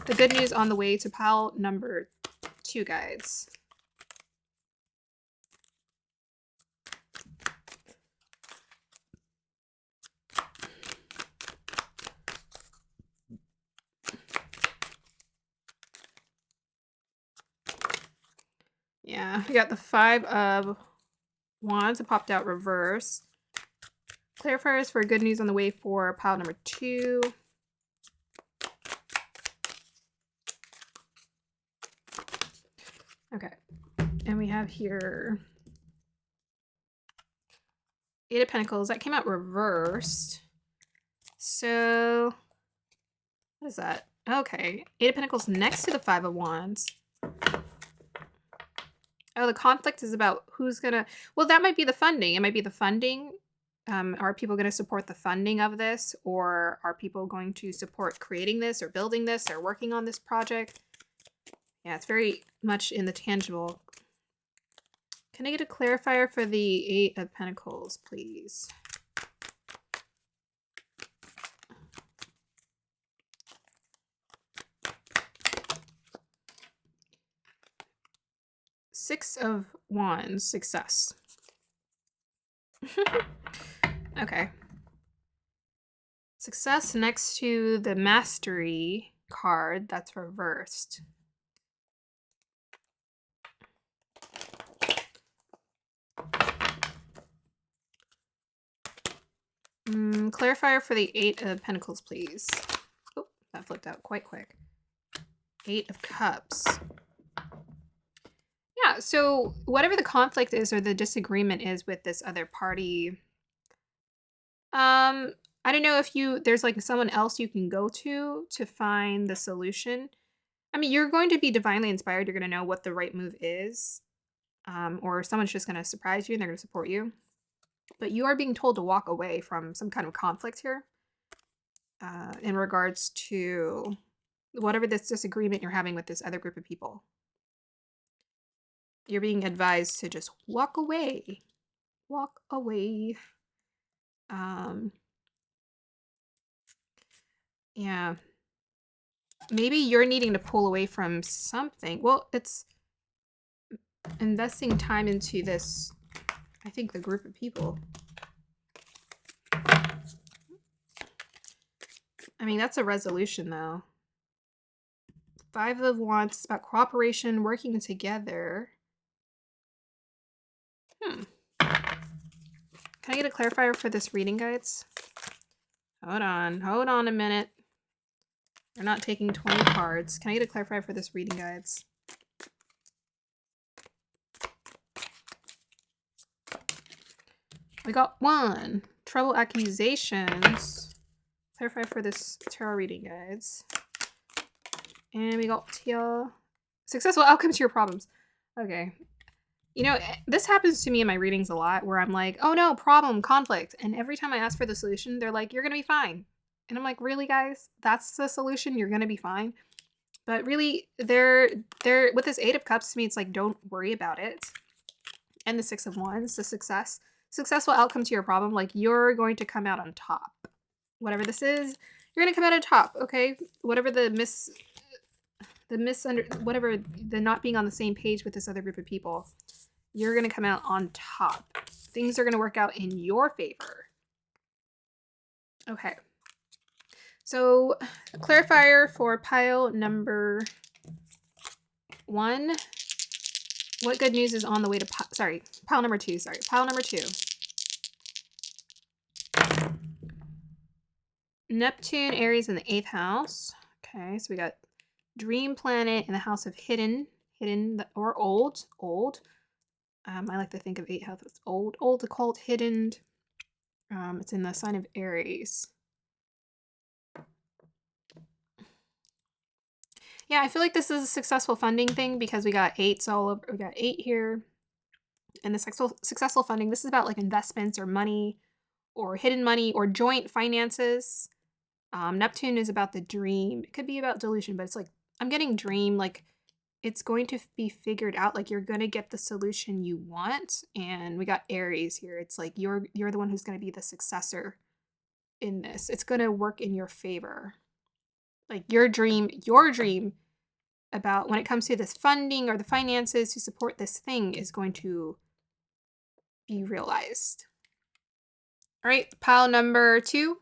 the good news on the way to pile number 2, guys? Yeah, we got the 5 of Wands. It popped out reverse. Clarifiers for good news on the way for pile number 2. Okay, and we have here 8 of Pentacles. That came out reversed. So, what is that? Okay, 8 of Pentacles next to the 5 of Wands. Oh, the conflict is about who's gonna... Well, that might be the funding. It might be the funding. Are people going to support the funding of this? Or are people going to support creating this or building this or working on this project? Yeah, it's very much in the tangible. Can I get a clarifier for the 8 of Pentacles, please? Six of Wands, success. Okay. Success next to the Mastery card that's reversed. Clarifier for the 8 of Pentacles, please. Oh, that flipped out quite quick. 8 of Cups. Yeah, so whatever the conflict is or the disagreement is with this other party, I don't know if there's like someone else you can go to find the solution. I mean, you're going to be divinely inspired. You're going to know what the right move is. Or someone's just going to surprise you and they're going to support you. But you are being told to walk away from some kind of conflict here. In regards to whatever this disagreement you're having with this other group of people. You're being advised to just walk away. Walk away. Yeah. Maybe you're needing to pull away from something. Well, it's investing time into this, I think, the group of people. I mean, that's a resolution, though. Five of Wands is about cooperation, working together. Can I get a clarifier for this reading, guides? Hold on a minute. We're not taking 20 cards. Can I get a clarifier for this reading, guides? We got 1. Trouble, accusations. Clarify for this tarot reading, guides. And we got Tia. Successful outcomes to your problems. Okay. You know, this happens to me in my readings a lot where I'm like, oh no, problem, conflict. And every time I ask for the solution, they're like, you're going to be fine. And I'm like, really, guys? That's the solution? You're going to be fine? But really, they're with this 8 of Cups, to me, it's like, don't worry about it. And the 6 of Wands, the successful outcome to your problem. Like, you're going to come out on top. Whatever this is, you're going to come out on top, okay? Whatever the not being on the same page with this other group of people, you're going to come out on top. Things are going to work out in your favor. Okay. So, a clarifier for pile number 1. What good news is on the way to pile number 2. Pile number 2. Neptune, Aries in the 8th house. Okay, so we got Dream Planet in the house of hidden or old. I like to think of 8th house as old, occult, hidden. It's in the sign of Aries. Yeah, I feel like this is a successful funding thing because we got 8s all over. We got 8 here. And the successful funding, this is about like investments or money or hidden money or joint finances. Neptune is about the dream. It could be about delusion, but it's like, I'm getting dream, like it's going to be figured out, like you're going to get the solution you want. And we got Aries here. It's like you're the one who's going to be the successor in this. It's going to work in your favor. Like your dream about when it comes to this funding or the finances to support this thing is going to be realized. All right, pile number 2.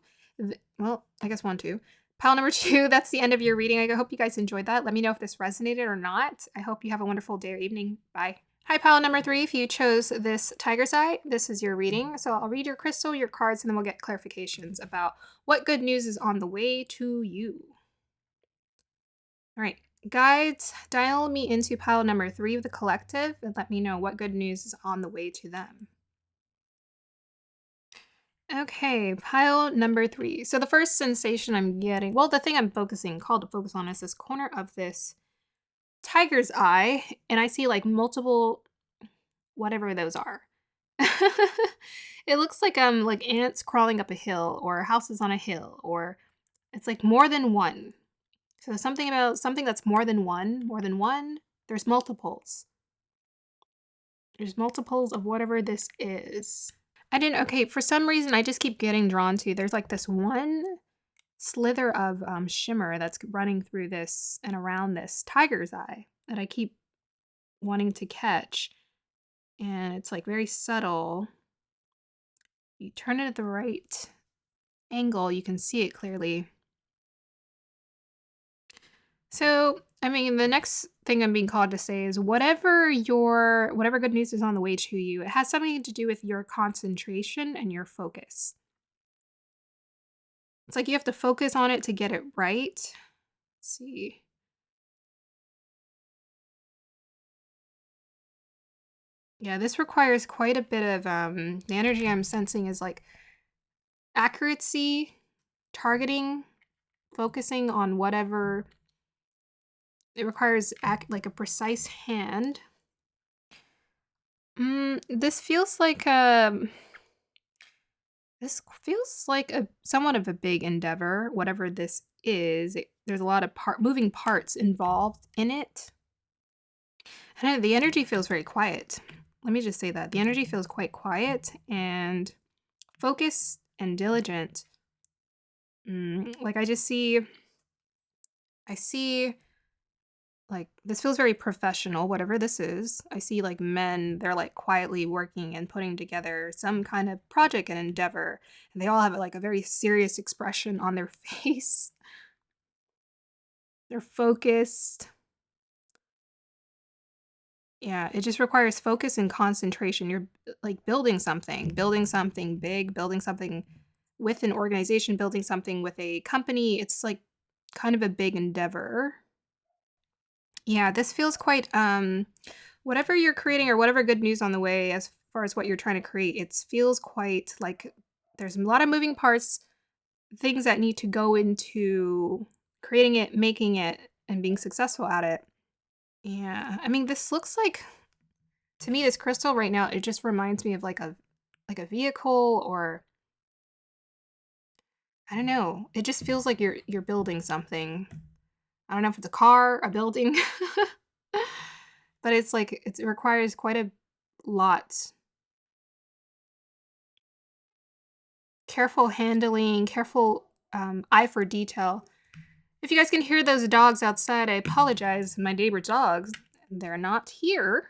Well, I guess 1, 2. Pile number 2, that's the end of your reading. I hope you guys enjoyed that. Let me know if this resonated or not. I hope you have a wonderful day or evening. Bye. Hi, pile number 3. If you chose this tiger's eye, this is your reading. So I'll read your crystal, your cards, and then we'll get clarifications about what good news is on the way to you. All right, guides, dial me into pile number 3 of the collective and let me know what good news is on the way to them. Okay, pile number 3. So the first sensation I'm getting, well, the thing I'm called to focus on is this corner of this tiger's eye, and I see like multiple, whatever those are. It looks like ants crawling up a hill or houses on a hill, or it's like more than one. So something that's more than one, there's multiples. There's multiples of whatever this is. Okay, for some reason, I just keep getting drawn to, there's like this one slither of shimmer that's running through this and around this tiger's eye that I keep wanting to catch. And it's like very subtle. You turn it at the right angle, you can see it clearly. So, I mean, the next thing I'm being called to say is whatever good news is on the way to you, it has something to do with your concentration and your focus. It's like you have to focus on it to get it right. Let's see. Yeah, this requires quite a bit of, the energy I'm sensing is like accuracy, targeting, focusing on whatever. It requires like a precise hand. This feels like somewhat of a big endeavor, whatever this is. There's a lot of moving parts involved in it. And the energy feels very quiet. Let me just say that. The energy feels quite quiet and focused and diligent. Like I see like this feels very professional, whatever this is. I see like men, they're like quietly working and putting together some kind of project and endeavor. And they all have like a very serious expression on their face. They're focused. Yeah, it just requires focus and concentration. You're like building something big, building something with an organization, building something with a company. It's like kind of a big endeavor. Yeah, this feels quite whatever you're creating or whatever good news on the way as far as what you're trying to create, it feels quite like there's a lot of moving parts, things that need to go into creating it, making it, and being successful at it. Yeah. I mean, this looks like to me this crystal right now, it just reminds me of like a vehicle or I don't know. It just feels like you're building something. I don't know if it's a car, a building. But it's like it requires quite a lot. Careful handling, careful eye for detail. If you guys can hear those dogs outside, I apologize. My neighbor's dogs, they're not here.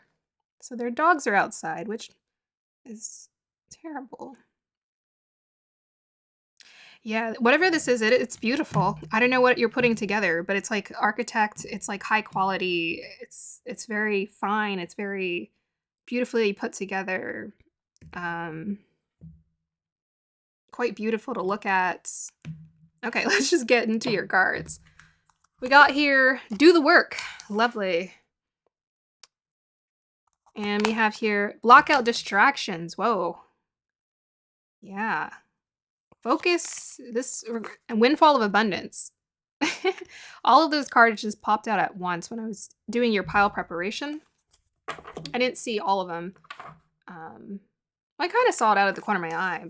So their dogs are outside, which is terrible. Yeah, whatever this is, it's beautiful. I don't know what you're putting together, but it's like architect, it's like high quality. It's very fine. It's very beautifully put together. Um Quite beautiful to look at. Okay, let's just get into your cards. We got here, do the work. Lovely. And we have here, block out distractions. Whoa. Yeah. Focus, and windfall of abundance. All of those cards just popped out at once when I was doing your pile preparation. I didn't see all of them. I kind of saw it out of the corner of my eye.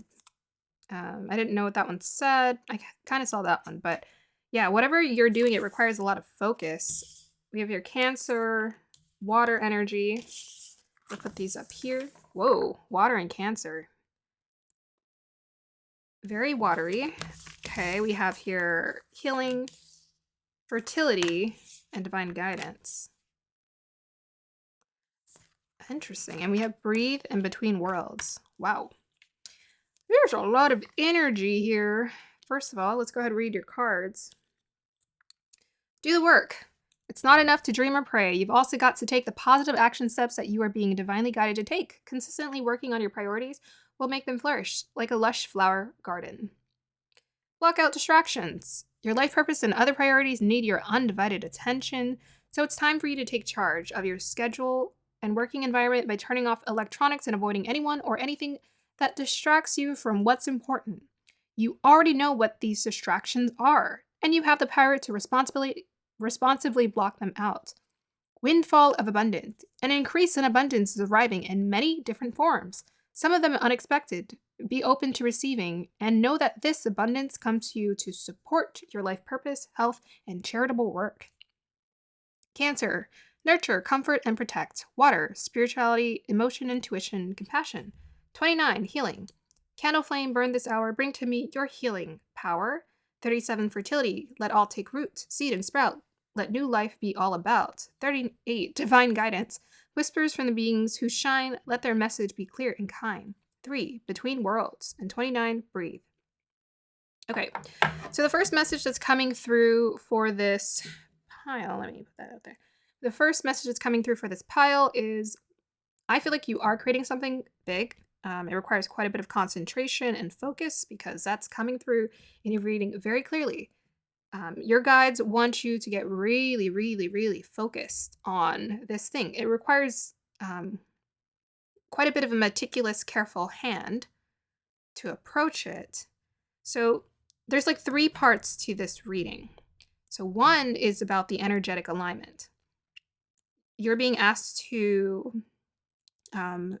I didn't know what that one said. I kind of saw that one, but yeah, whatever you're doing, it requires a lot of focus. We have your Cancer, water energy. I'll put these up here. Whoa, water and Cancer. Very watery. Okay, we have here healing, fertility, and divine guidance. Interesting. And we have breathe and between worlds. Wow. There's a lot of energy here. First of all, let's go ahead and read your cards. Do the work. It's not enough to dream or pray. You've also got to take the positive action steps that you are being divinely guided to take. Consistently working on your priorities will make them flourish like a lush flower garden. Block out distractions. Your life purpose and other priorities need your undivided attention, so it's time for you to take charge of your schedule and working environment by turning off electronics and avoiding anyone or anything that distracts you from what's important. You already know what these distractions are, and you have the power to responsibly block them out. Windfall of abundance. An increase in abundance is arriving in many different forms, some of them unexpected. Be open to receiving and know that this abundance comes to you to support your life purpose, health, and charitable work. Cancer. Nurture, comfort, and protect. Water. Spirituality, emotion, intuition, compassion. 29. Healing. Candle flame, burn this hour. Bring to me your healing power. 37. Fertility. Let all take root, seed, and sprout. Let new life be all about. 38. Divine guidance. Whispers from the beings who shine. Let their message be clear and kind. 3. Between worlds. And 29. Breathe. Okay, so the first message that's coming through for this pile, let me put that out there. The first message that's coming through for this pile is I feel like you are creating something big. It requires quite a bit of concentration and focus because that's coming through in your reading very clearly. Your guides want you to get really, really, really focused on this thing. It requires quite a bit of a meticulous, careful hand to approach it. So there's like 3 parts to this reading. So one is about the energetic alignment. You're being asked to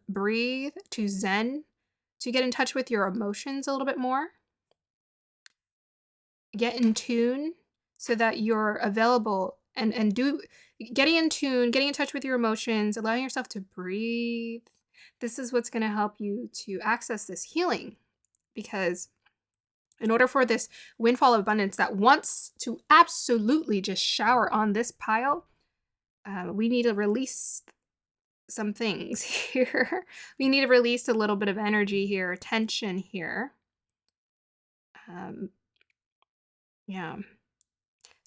breathe, to zen, to get in touch with your emotions a little bit more. Get in tune so that you're available and do getting in tune, getting in touch with your emotions, allowing yourself to breathe. This is what's going to help you to access this healing because in order for this windfall of abundance that wants to absolutely just shower on this pile, we need to release some things here. We need to release a little bit of energy here, tension here. Yeah.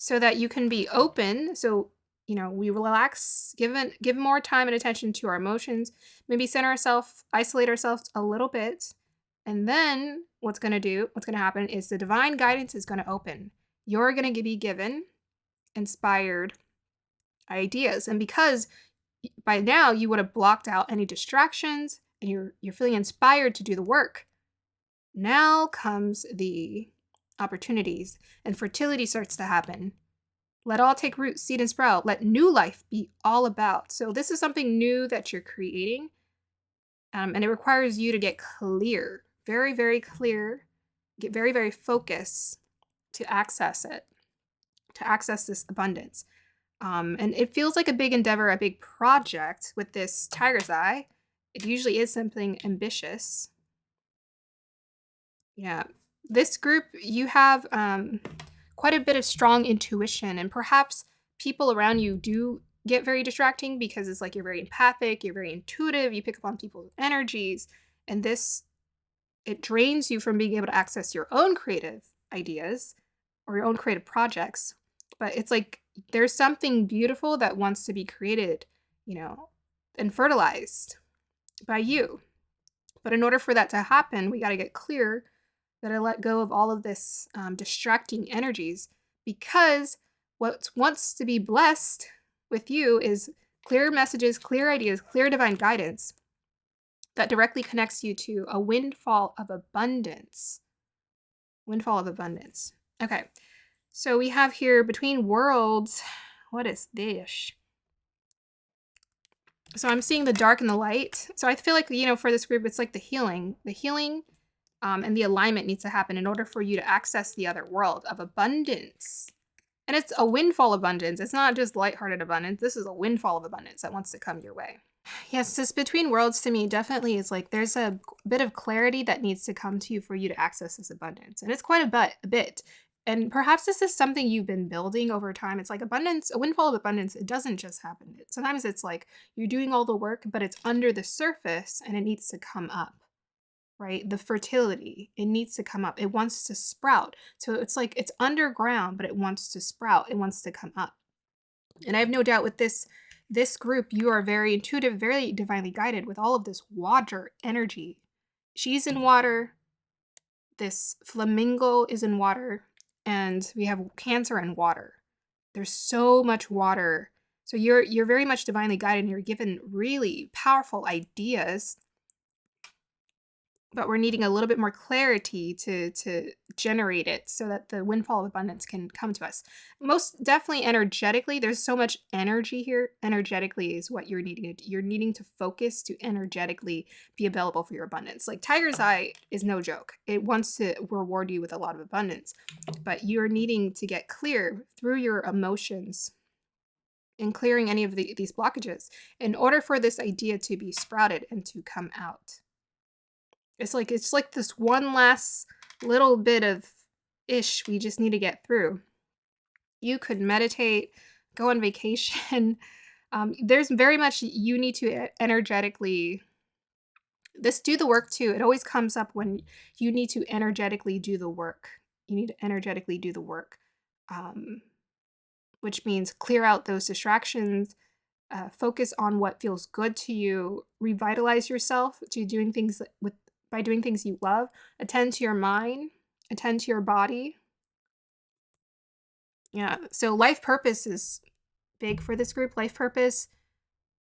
so that you can be open. So, we relax, give more time and attention to our emotions, maybe center ourselves, isolate ourselves a little bit. And then what's going to happen is the divine guidance is going to open. You're going to be given inspired ideas. And because by now you would have blocked out any distractions and you're feeling inspired to do the work, now comes the opportunities and fertility starts to happen. Let all take root, seed, and sprout. Let new life be all about. So this is something new that you're creating, and it requires you to get clear, very, very clear, get very, very focused to access it, to access this abundance. And it feels like a big endeavor, a big project with this tiger's eye. It usually is something ambitious. Yeah. This group, you have quite a bit of strong intuition, and perhaps people around you do get very distracting because it's like you're very empathic, you're very intuitive, you pick up on people's energies, and it drains you from being able to access your own creative ideas or your own creative projects. But it's like there's something beautiful that wants to be created, and fertilized by you. But in order for that to happen, we got to get clear, got to let go of all of this distracting energies, because what wants to be blessed with you is clear messages, clear ideas, clear divine guidance that directly connects you to a windfall of abundance. Windfall of abundance. Okay, so we have here between worlds. What is this? So I'm seeing the dark and the light. So I feel like, for this group, it's like the healing. The healing and the alignment needs to happen in order for you to access the other world of abundance. And it's a windfall abundance. It's not just lighthearted abundance. This is a windfall of abundance that wants to come your way. Yes, this between worlds to me definitely is like there's a bit of clarity that needs to come to you for you to access this abundance. And it's quite a bit. And perhaps this is something you've been building over time. It's like abundance, a windfall of abundance. It doesn't just happen. Sometimes it's like you're doing all the work, but it's under the surface and it needs to come up, right? The fertility, it needs to come up. It wants to sprout. So it's like it's underground, but it wants to sprout. It wants to come up. And I have no doubt with this group, you are very intuitive, very divinely guided with all of this water energy. She's in water. This flamingo is in water. And we have Cancer and water. There's so much water. So you're very much divinely guided and you're given really powerful ideas. But we're needing a little bit more clarity to generate it so that the windfall of abundance can come to us. Most definitely energetically, there's so much energy here. Energetically is what you're needing. You're needing to focus to energetically be available for your abundance. Like Tiger's Eye is no joke. It wants to reward you with a lot of abundance. But you're needing to get clear through your emotions and clearing any of these blockages in order for this idea to be sprouted and to come out. It's like this one last little bit of ish we just need to get through. You could meditate, go on vacation. There's very much you need to energetically do the work too. It always comes up when you need to energetically do the work. You need to energetically do the work, which means clear out those distractions, focus on what feels good to you, revitalize yourself to doing things by doing things you love, attend to your mind, attend to your body. Yeah, so life purpose is big for this group. Life purpose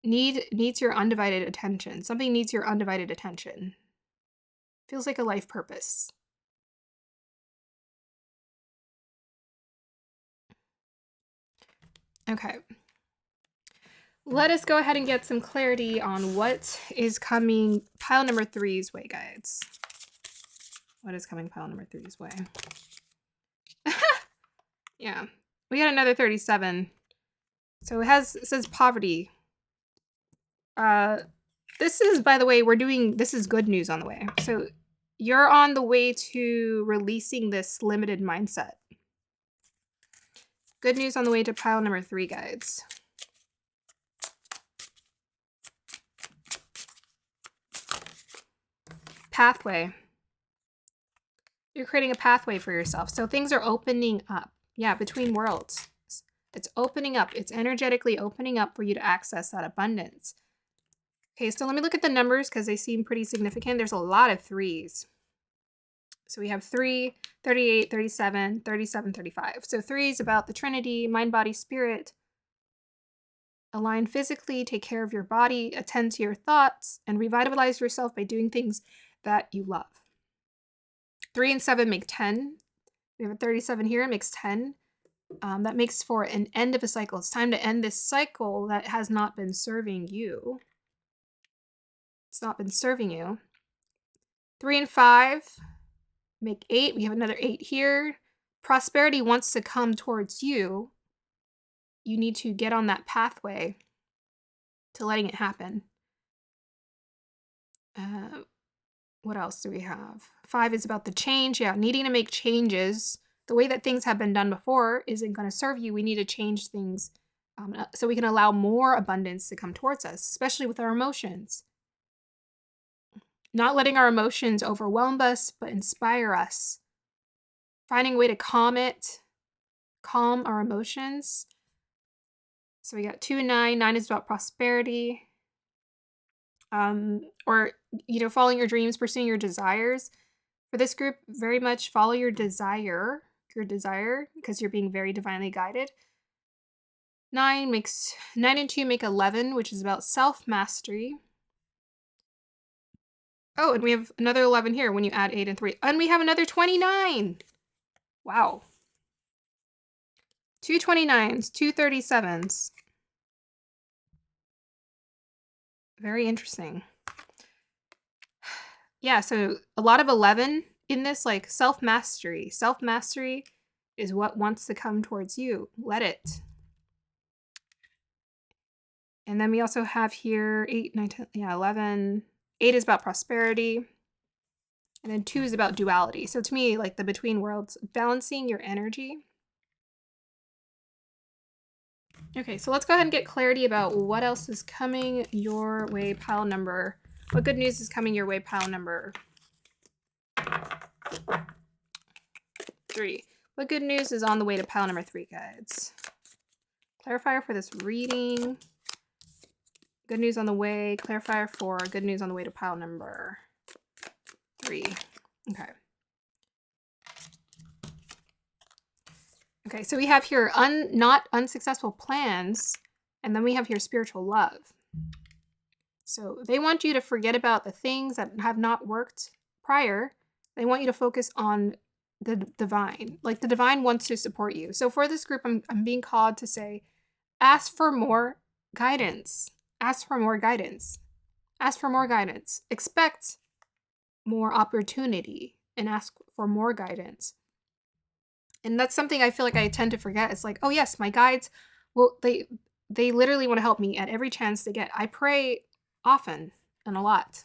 needs your undivided attention. Something needs your undivided attention. Feels like a life purpose. Okay. Let us go ahead and get some clarity on what is coming pile number 3's way, guys. What is coming pile number 3's way? Yeah. We got another 37. So it says poverty. This is, by the way, this is good news on the way. So you're on the way to releasing this limited mindset. Good news on the way to pile number 3, guides. Pathway. You're creating a pathway for yourself. So things are opening up. Yeah, between worlds. It's opening up. It's energetically opening up for you to access that abundance. Okay, so let me look at the numbers because they seem pretty significant. There's a lot of threes. So we have 3, 38, 37, 37, 35. So 3 is about the Trinity, mind, body, spirit. Align physically, take care of your body, attend to your thoughts, and revitalize yourself by doing things that you love. 3 and 7 make 10. We have a 37 here, it makes 10. That makes for an end of a cycle. It's time to end this cycle that has not been serving you. It's not been serving you. 3 and 5 make 8. We have another 8 here. Prosperity wants to come towards you. You need to get on that pathway to letting it happen. What else do we have? 5 is about the change. Yeah, needing to make changes. The way that things have been done before isn't going to serve you. We need to change things so we can allow more abundance to come towards us, especially with our emotions. Not letting our emotions overwhelm us, but inspire us. Finding a way to calm our emotions. So we got 2 and 9. 9 is about prosperity. Or, following your dreams, pursuing your desires. For this group, very much follow your desire, because you're being very divinely guided. 9 and 2 make 11, which is about self-mastery. Oh, and we have another 11 here when you add 8 and 3. And we have another 29. Wow. 2 29s, 2 37s. Very interesting. Yeah, so a lot of 11 in this, like self-mastery. Self-mastery is what wants to come towards you. Let it. And then we also have here 8, 9, 10, 11. 8 is about prosperity. And then 2 is about duality. So to me, like the between worlds, balancing your energy. Okay, so let's go ahead and get clarity about what else is coming your way, pile number. What good news is coming your way, pile number 3. What good news is on the way to pile number 3, guides? Clarifier for this reading. Good news on the way. Clarifier for good news on the way to pile number 3. Okay. Okay, so we have here not unsuccessful plans, and then we have here spiritual love. So they want you to forget about the things that have not worked prior. They want you to focus on the divine. Like the divine wants to support you. So for this group, I'm being called to say, ask for more guidance. Ask for more guidance. Ask for more guidance. Expect more opportunity and ask for more guidance. And that's something I feel like I tend to forget. It's like, oh yes, my guides, well, they literally want to help me at every chance they get. I pray often and a lot,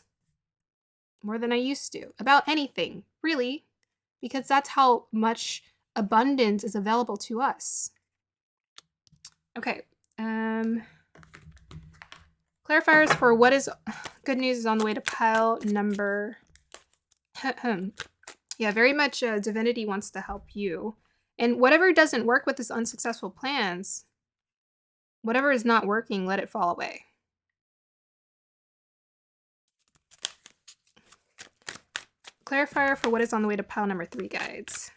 more than I used to, about anything, really, because that's how much abundance is available to us. Okay. Clarifiers for what is good news is on the way to pile number. Yeah, very much divinity wants to help you. And whatever doesn't work with this unsuccessful plans, whatever is not working, let it fall away. Clarifier for what is on the way to pile number 3, guides.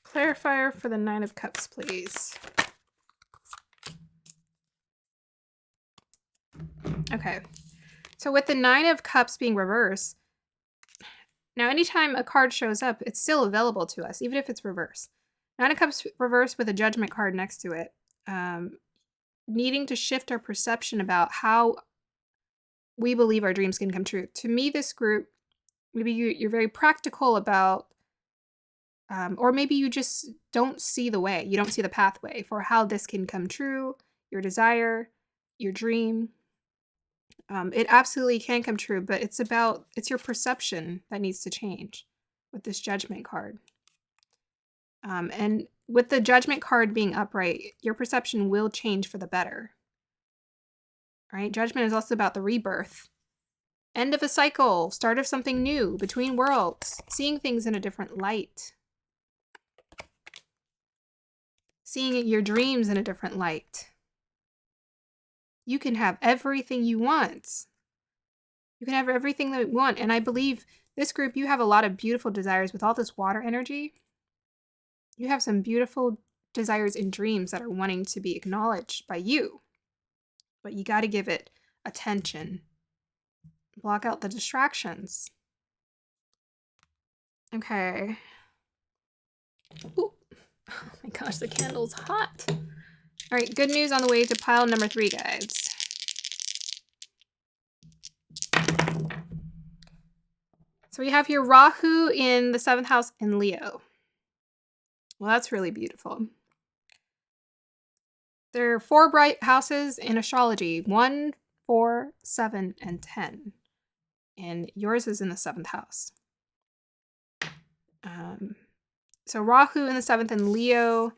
Clarifier for the 9 of Cups, please. Okay. So with the 9 of Cups being reversed, now anytime a card shows up, it's still available to us, even if it's reversed. 9 of Cups reversed with a Judgment card next to it. Needing to shift our perception about how we believe our dreams can come true. To me, this group, maybe you're very practical about, or maybe you just don't see the way. You don't see the pathway for how this can come true, your desire, your dream. It absolutely can come true, but it's your perception that needs to change with this Judgment card. And with the Judgment card being upright, your perception will change for the better. right? Judgment is also about the rebirth. End of a cycle, start of something new, between worlds, seeing things in a different light. Seeing your dreams in a different light. You can have everything you want. You can have everything that you want. And I believe this group, you have a lot of beautiful desires with all this water energy. You have some beautiful desires and dreams that are wanting to be acknowledged by you. But you got to give it attention. Block out the distractions. Okay. Ooh. Oh my gosh, the candle's hot. All right, good news on the way to pile number 3, guys. So we have here Rahu in the 7th house in Leo. Well, that's really beautiful. There are 4 bright houses in astrology, 1, 4, 7, and 10. And yours is in the 7th house. So Rahu in the 7th in Leo.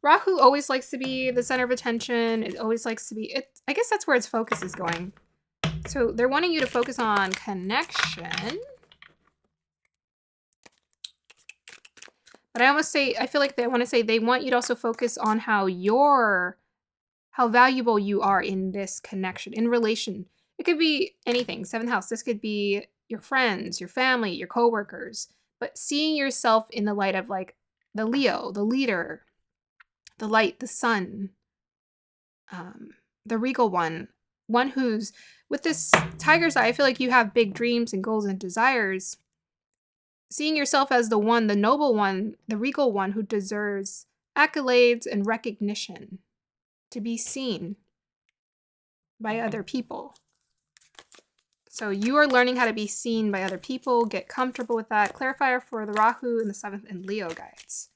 Rahu always likes to be the center of attention. It always likes to be, I guess that's where its focus is going. So they're wanting you to focus on connection. But I feel like they want to say they want you to also focus on how valuable you are in this connection, in relation. It could be anything, 7th house. This could be your friends, your family, your coworkers. But seeing yourself in the light of like the Leo, the leader, the light, the sun, the regal one who's with this tiger's eye. I feel like you have big dreams and goals and desires. Seeing yourself as the one, the noble one, the regal one who deserves accolades and recognition, to be seen by other people. So you are learning how to be seen by other people. Get comfortable with that. Clarifier for the Rahu in the 7th and Leo, guides.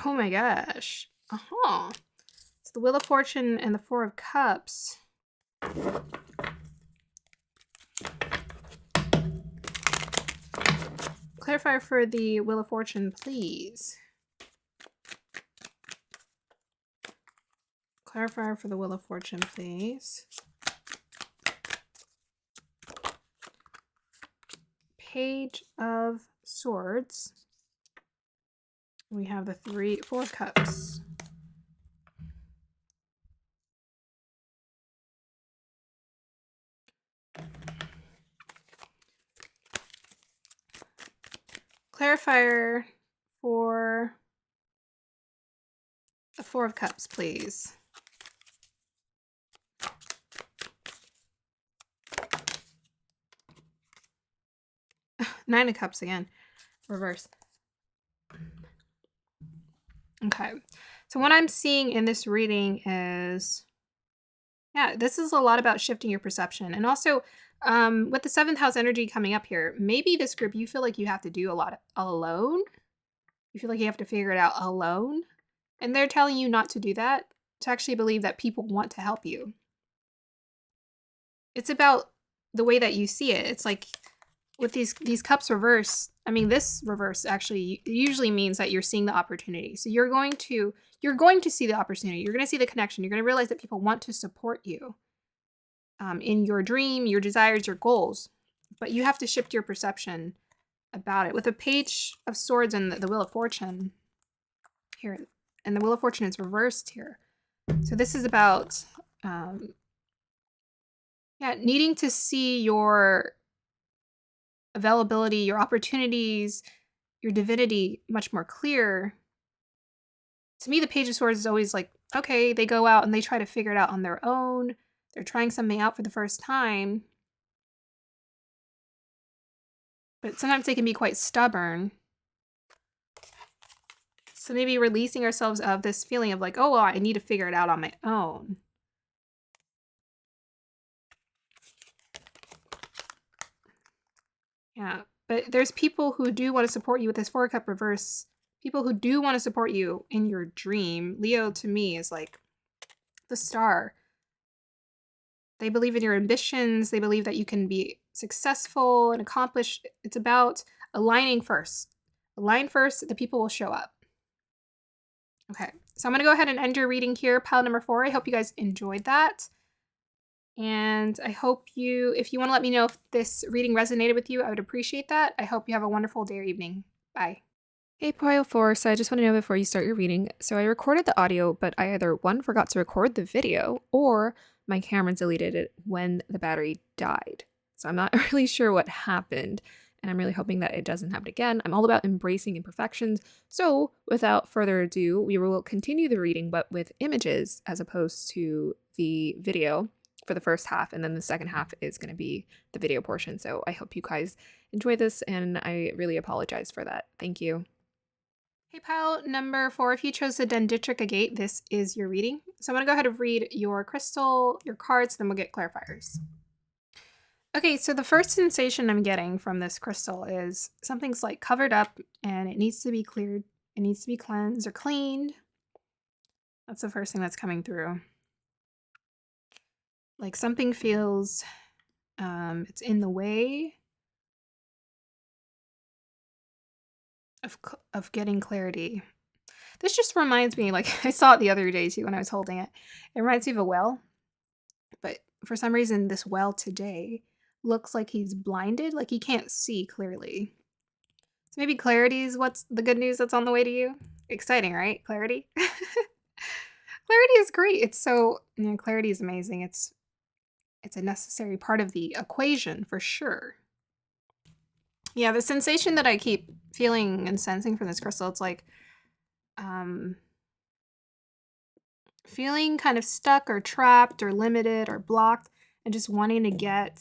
Oh my gosh. It's the Wheel of Fortune and the 4 of Cups. Clarifier for the Wheel of Fortune, please. Clarifier for the Wheel of Fortune, please. Page of Swords. We have the 4 Cups. Clarifier for the 4 of Cups, please. Nine of Cups again. Reverse. Okay. So what I'm seeing in this reading is, yeah, this is a lot about shifting your perception. And also, with the 7th house energy coming up here, maybe this group, you feel like you have to do a lot alone. You feel like you have to figure it out alone. And they're telling you not to do that, to actually believe that people want to help you. It's about the way that you see it. It's like with these cups reverse, I mean, this reverse actually usually means that you're seeing the opportunity. So you're going to see the opportunity. You're going to see the connection. You're going to realize that people want to support you in your dream, your desires, your goals. But you have to shift your perception about it. With the Page of Swords and the Wheel of Fortune here, and the Wheel of Fortune is reversed here. So this is about needing to see your availability, your opportunities, your divinity much more clear. To me, the Page of Swords is always like, okay, they go out and they try to figure it out on their own. They're trying something out for the first time. But sometimes they can be quite stubborn. So maybe releasing ourselves of this feeling of like, oh, well, I need to figure it out on my own. Yeah, but there's people who do want to support you with this 4 Cup reverse. People who do want to support you in your dream. Leo, to me, is like the star. They believe in your ambitions. They believe that you can be successful and accomplish. It's about aligning first. Align first, the people will show up. Okay, so I'm going to go ahead and end your reading here, pile number 4. I hope you guys enjoyed that. And I hope if you want to let me know if this reading resonated with you, I would appreciate that. I hope you have a wonderful day or evening. Bye. Hey, Pile 4, so I just want to know before you start your reading. So I recorded the audio, but I either, one, forgot to record the video, or my camera deleted it when the battery died. So I'm not really sure what happened, and I'm really hoping that it doesn't happen again. I'm all about embracing imperfections. So without further ado, we will continue the reading, but with images as opposed to the video for the first half, and then the second half is going to be the video portion. So I hope you guys enjoy this, and I really apologize for that. Thank you. Hey, pile number 4, if you chose the Dendritic Agate, this is your reading. So I'm going to go ahead and read your crystal, your cards, then we'll get clarifiers. Okay, so the first sensation I'm getting from this crystal is something's like covered up and it needs to be cleared. It needs to be cleansed or cleaned. That's the first thing that's coming through. Like something feels it's in the way of getting clarity. This just reminds me, like I saw it the other day too when I was holding it. It reminds me of a well, but for some reason this well today looks like he's blinded, like he can't see clearly. So maybe clarity is what's the good news that's on the way to you. Exciting, right? Clarity. Clarity is great. It's so, clarity is amazing. It's a necessary part of the equation for sure. Yeah, the sensation that I keep feeling and sensing from this crystal, it's like feeling kind of stuck or trapped or limited or blocked, and just wanting to get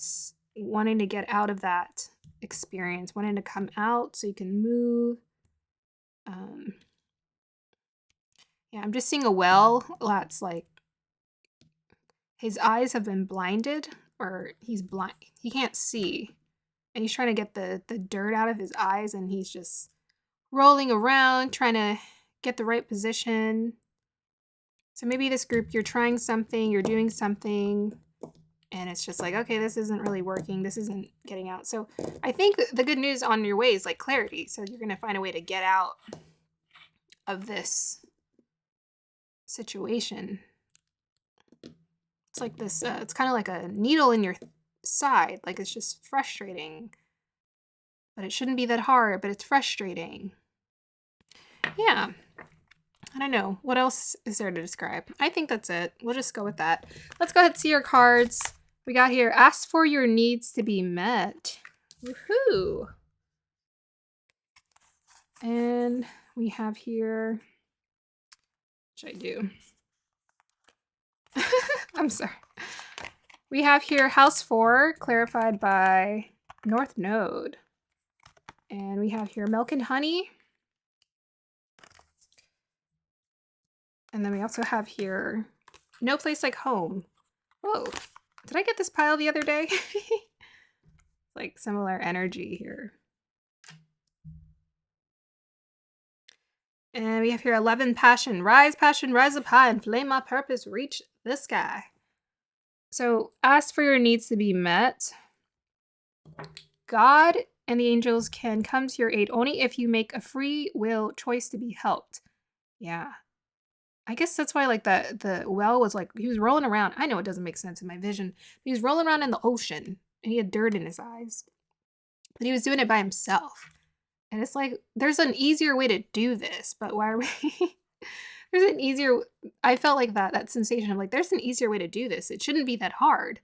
out of that experience, wanting to come out so you can move. Yeah, I'm just seeing a well that's like his eyes have been blinded, or he's blind. He can't see. And he's trying to get the dirt out of his eyes, and he's just rolling around trying to get the right position. So maybe this group, you're trying something, you're doing something, and it's just like, okay, this isn't really working. This isn't getting out. So I think the good news on your way is like clarity. So you're going to find a way to get out of this situation. It's like this, it's kind of like a needle in your side. Like it's just frustrating. But it shouldn't be that hard, but it's frustrating. Yeah. I don't know. What else is there to describe? I think that's it. We'll just go with that. Let's go ahead and see your cards. We got here, ask for your needs to be met. Woohoo! And we have here, what should I do? I'm sorry. We have here house 4, clarified by North Node. And we have here milk and honey. And then we also have here no place like home. Whoa, did I get this pile the other day? Like similar energy here. And we have here 11 passion, rise up high and flame my purpose, reach the sky. So ask for your needs to be met. God and the angels can come to your aid only if you make a free will choice to be helped. Yeah. I guess that's why like the well was like, he was rolling around. I know it doesn't make sense in my vision. He was rolling around in the ocean and he had dirt in his eyes. But he was doing it by himself. And it's like, there's an easier way to do this, but why are we... There's an easier... I felt like that sensation of like, there's an easier way to do this. It shouldn't be that hard,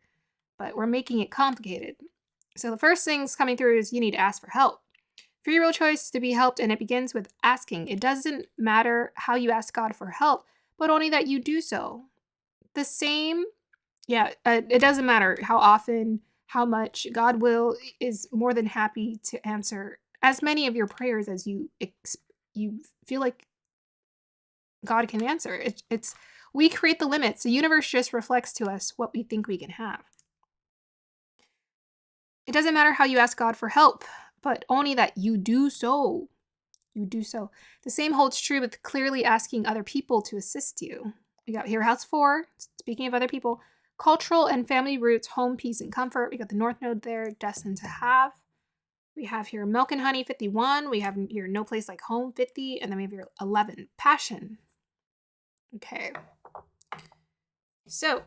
but we're making it complicated. So the first things coming through is you need to ask for help. Free will choice to be helped, and it begins with asking. It doesn't matter how you ask God for help, but only that you do so. The same, it doesn't matter how often, how much. God is more than happy to answer as many of your prayers as you feel like God can answer. We create the limits. The universe just reflects to us what we think we can have. It doesn't matter how you ask God for help, but only that you do so. You do so. The same holds true with clearly asking other people to assist you. We got here house 4, speaking of other people, cultural and family roots, home, peace, and comfort. We got the North Node there, destined to have. We have here milk and honey, 51. We have here no place like home, 50. And then we have here 11, passion. Okay. So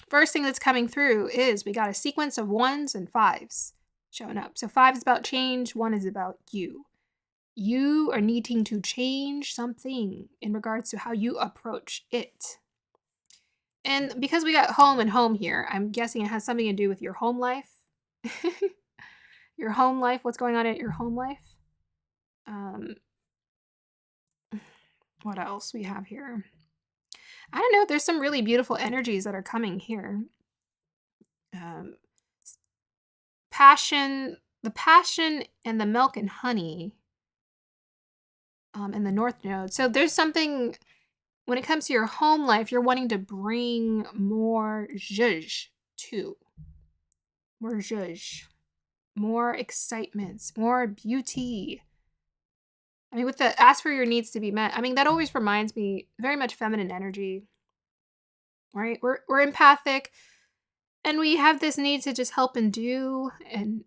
first thing that's coming through is we got a sequence of 1s and 5s showing up. So 5 is about change, 1 is about you. You are needing to change something in regards to how you approach it. And because we got home and home here, I'm guessing it has something to do with your home life. Your home life, what's going on at your home life? What else we have here? I don't know. There's some really beautiful energies that are coming here. Passion, the passion and the milk and honey in the North Node. So there's something, when it comes to your home life, you're wanting to bring more zhuzh to. More zhuzh. More excitements. More beauty. I mean, with the ask for your needs to be met, I mean, that always reminds me very much feminine energy, right? We're empathic, and we have this need to just help and do and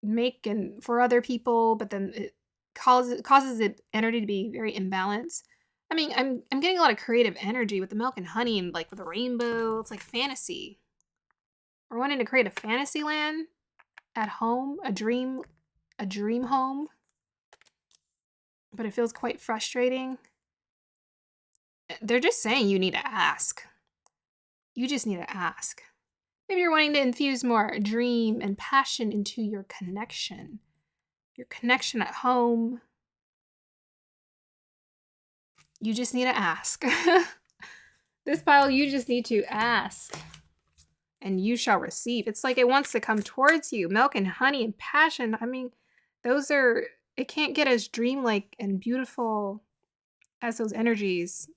make and for other people, but then it causes the energy to be very imbalanced. I mean, I'm getting a lot of creative energy with the milk and honey and like with the rainbow. It's like fantasy. We're wanting to create a fantasy land at home, a dream home. But it feels quite frustrating. They're just saying you need to ask. You just need to ask. Maybe you're wanting to infuse more dream and passion into your connection. Your connection at home. You just need to ask. This pile, you just need to ask. And you shall receive. It's like it wants to come towards you. Milk and honey and passion. I mean, those are... It can't get as dreamlike and beautiful as those energies.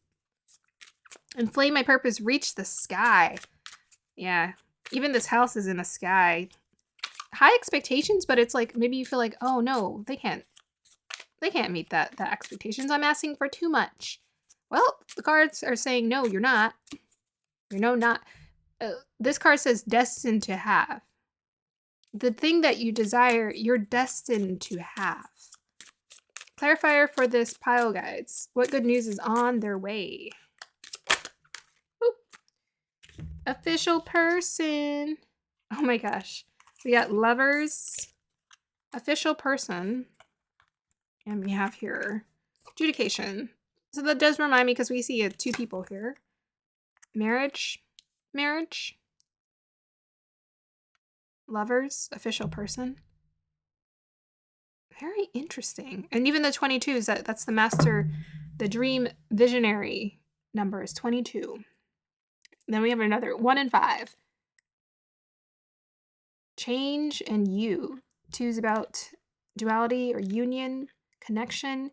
Inflame my purpose, reach the sky. Yeah, even this house is in the sky. High expectations, but it's like maybe you feel like, oh no, they can't meet that expectations. I'm asking for too much. Well, the cards are saying no, you're not. Not. This card says destined to have. The thing that you desire, you're destined to have. Clarifier for this pile, guides. What good news is on their way? Ooh. Official person. Oh my gosh. We got lovers. Official person. And we have here adjudication. So that does remind me, because we see 2 people here. Marriage. Lovers. Official person. Very interesting. And even the 22s, that's the master, the dream visionary number is 22. Then we have another 1 and 5. Change and you. 2 is about duality or union, connection.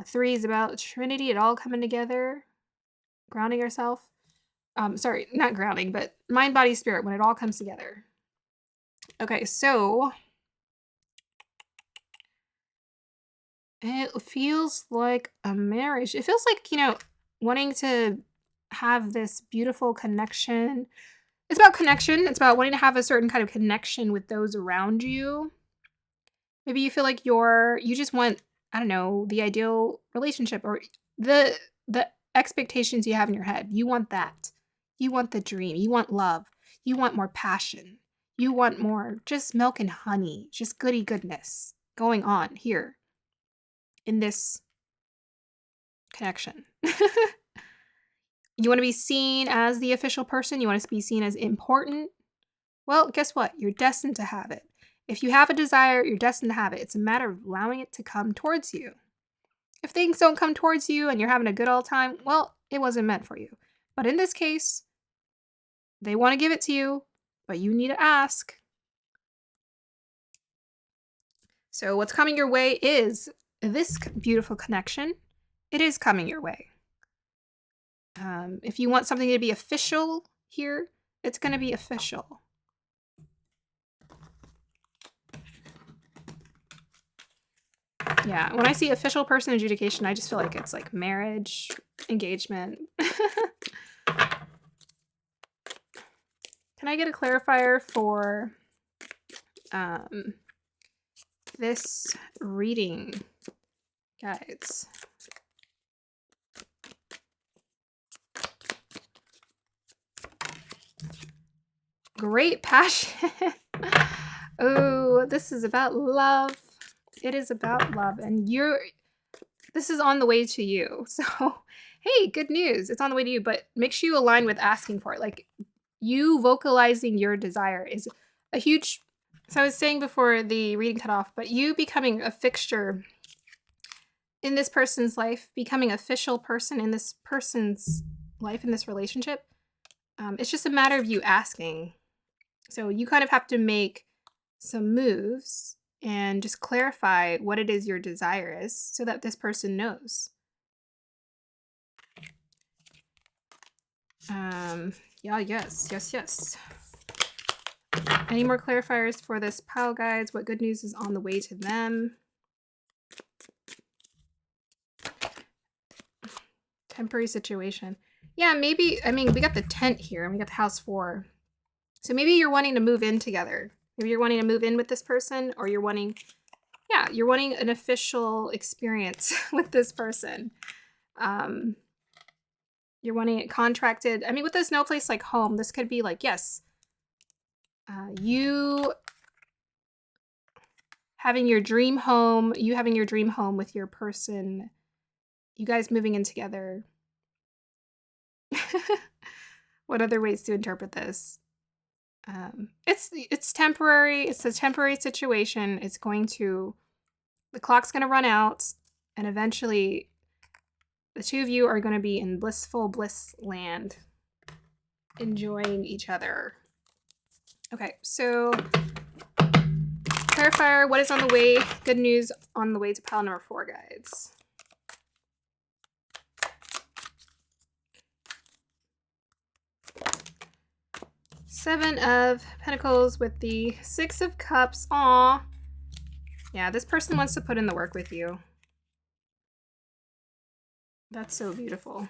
3 is about trinity, it all coming together. Grounding yourself. Sorry, not grounding, but mind, body, spirit, when it all comes together. Okay, so... It feels like a marriage. It feels like, wanting to have this beautiful connection. It's about connection. It's about wanting to have a certain kind of connection with those around you. Maybe you feel like you just want, I don't know, the ideal relationship or the expectations you have in your head. You want that. You want the dream. You want love. You want more passion. You want more just milk and honey, just goody goodness going on here. In this connection. You want to be seen as the official person? You want to be seen as important? Well, guess what? You're destined to have it. If you have a desire, you're destined to have it. It's a matter of allowing it to come towards you. If things don't come towards you and you're having a good old time, well, it wasn't meant for you. But in this case, they want to give it to you, but you need to ask. So what's coming your way is this beautiful connection. It is coming your way. If you want something to be official here, it's going to be official. Yeah, when I see official person adjudication, I just feel like it's like marriage, engagement. Can I get a clarifier for this reading, guys? Great passion. Oh, this is about love. It is about love, and this is on the way to you. So, hey, good news. It's on the way to you, but make sure you align with asking for it. Like, you vocalizing your desire is a huge. So I was saying before the reading cut off, but you becoming a fixture in this person's life, becoming an official person in this person's life, in this relationship, it's just a matter of you asking. So you kind of have to make some moves and just clarify what it is your desire is so that this person knows. Yeah, yes. Any more clarifiers for this pile, guides? What good news is on the way to them? Temporary situation. Yeah, maybe, I mean, we got the tent here and we got the house 4. So maybe you're wanting to move in together. Maybe you're wanting to move in with this person, or you're wanting an official experience with this person. You're wanting it contracted. I mean, with this no place like home, this could be like, yes, you having your dream home with your person, you guys moving in together. What other ways to interpret this? It's temporary. It's a temporary situation. The clock's going to run out, and eventually the two of you are going to be in blissful bliss land, enjoying each other. Okay, so clarifier, what is on the way? Good news on the way to pile number 4, guides. Seven of Pentacles with the 6 of Cups. Aw. Yeah, this person wants to put in the work with you. That's so beautiful.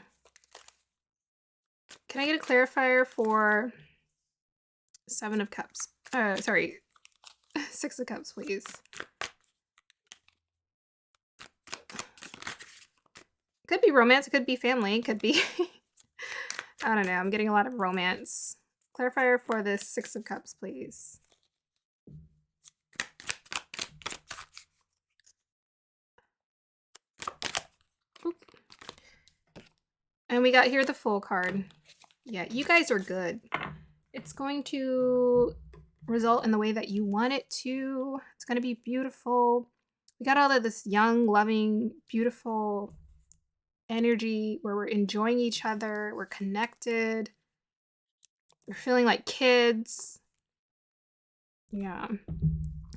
Can I get a clarifier for 7 of Cups? Sorry. 6 of Cups, please. Could be romance, it could be family, it could be... I don't know, I'm getting a lot of romance. Clarifier for this 6 of Cups, please. Oop. And we got here the Fool card. Yeah, you guys are good. It's going to result in the way that you want it to. It's going to be beautiful. We got all of this young, loving, beautiful energy where we're enjoying each other. We're connected. We're feeling like kids. Yeah.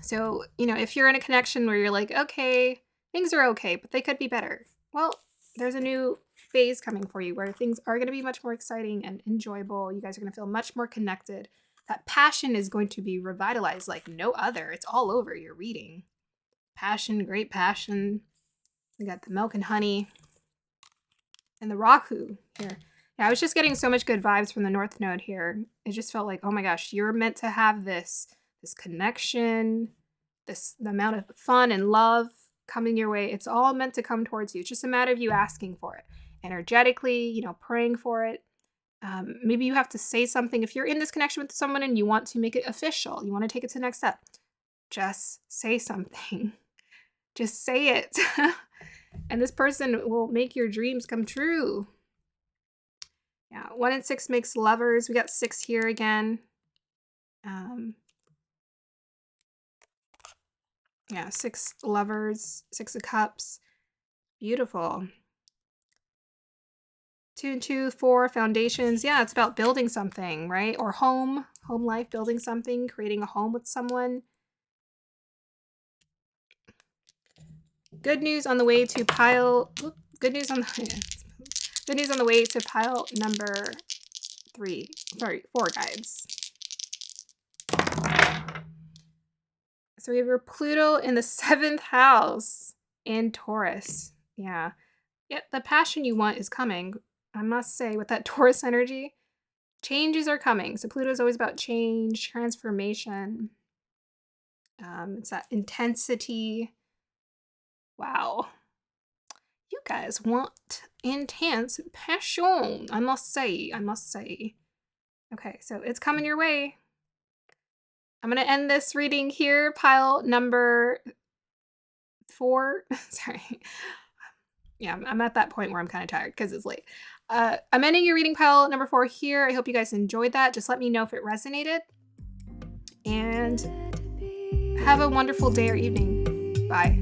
So, if you're in a connection where you're like, okay, things are okay, but they could be better. Well, there's a new phase coming for you where things are going to be much more exciting and enjoyable. You guys are going to feel much more connected. That passion is going to be revitalized like no other. It's all over your reading. Passion, great passion. We got the milk and honey and the Rahu here. Yeah, I was just getting so much good vibes from the North Node here. It just felt like, oh my gosh, you're meant to have this connection, the amount of fun and love coming your way. It's all meant to come towards you. It's just a matter of you asking for it energetically, praying for it. Maybe you have to say something. If you're in this connection with someone and you want to make it official, you want to take it to the next step, just say something. Just say it. And this person will make your dreams come true. Yeah, 1 and 6 makes lovers. We got 6 here again. Yeah, 6 lovers, 6 of Cups. Beautiful. 2 and 2, 4 foundations. Yeah, it's about building something, right? Or home life, building something, creating a home with someone. Good news on the way to pile. Good news on the way to pile number 4, guides. So we have your Pluto in the 7th house in Taurus. Yeah, the passion you want is coming. I must say, with that Taurus energy, Changes are coming. So Pluto's always about change, transformation. It's that intensity. Wow. You guys want intense passion. I must say. Okay, so it's coming your way. I'm going to end this reading here. Pile number 4. Sorry. Yeah, I'm at that point where I'm kind of tired because it's late. I'm ending your reading pile number 4 here. I hope you guys enjoyed that. Just let me know if it resonated. And have a wonderful day or evening. Bye.